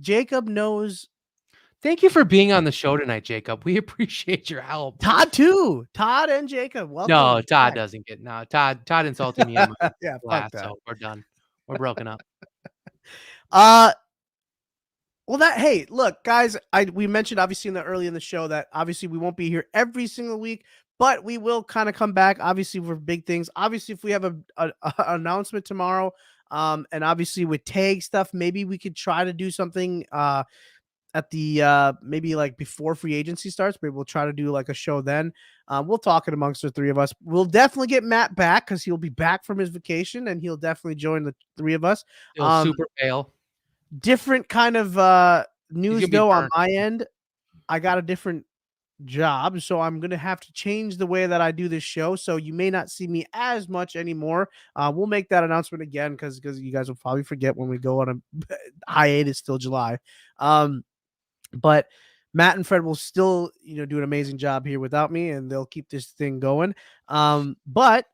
Speaker 1: Jacob knows
Speaker 3: Thank you for being on the show tonight, Jacob. We appreciate your help.
Speaker 1: Todd too. Todd and Jacob,
Speaker 3: No,
Speaker 1: welcome
Speaker 3: Todd
Speaker 1: back.
Speaker 3: doesn't get no, Todd insulted me in my
Speaker 1: Yeah, fuck
Speaker 3: class,
Speaker 1: that.
Speaker 3: so we're done. We're broken up.
Speaker 1: Uh, well, hey, look, guys, we mentioned obviously early in the show that obviously we won't be here every single week, but we will kind of come back obviously for big things. Obviously, if we have a announcement tomorrow, and obviously with tag stuff, maybe we could try to do something at the maybe like before free agency starts. Maybe we'll try to do like a show then. We'll talk it amongst the three of us. We'll definitely get Matt back because he'll be back from his vacation and he'll definitely join the three of us.
Speaker 3: Still super pale.
Speaker 1: Different kind of news though on my end. I got a different job, so I'm gonna have to change the way that I do this show. So you may not see me as much anymore. We'll make that announcement again because you guys will probably forget when we go on a hiatus till July. But Matt and Fred will still, do an amazing job here without me, and they'll keep this thing going. But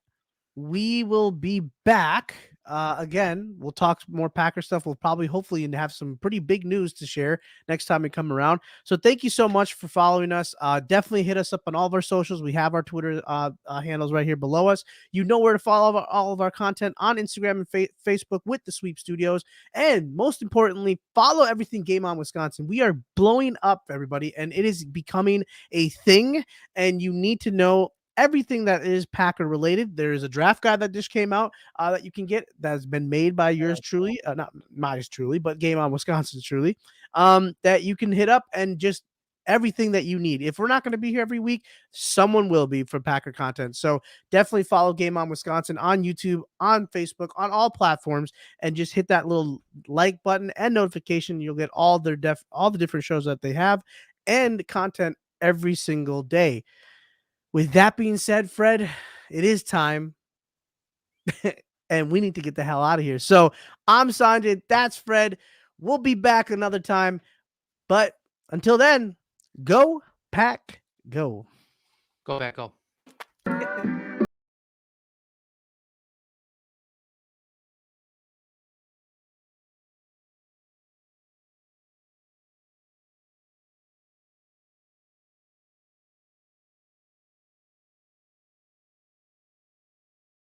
Speaker 1: we will be back. Again, we'll talk more Packer stuff. We'll probably, hopefully, have some pretty big news to share next time we come around. So thank you so much for following us. Definitely hit us up on all of our socials. We have our Twitter handles right here below us. You know where to follow all of our content on Instagram and Facebook with the Sweep Studios. And most importantly, follow everything Game On Wisconsin. We are blowing up, everybody, and it is becoming a thing. And you need to know everything that is Packer related. There is a draft guide that just came out that you can get that's been made by yours truly, not mine truly, but Game On Wisconsin truly, that you can hit up and just everything that you need. If we're not going to be here every week, someone will be for Packer content. So definitely follow Game On Wisconsin on YouTube, on Facebook, on all platforms, and just hit that little like button and notification. You'll get all the different shows that they have and content every single day. With that being said, Fred, it is time, and we need to get the hell out of here. So I'm Sanjay. That's Fred. We'll be back another time. But until then, go Pack, go.
Speaker 3: Go back, go.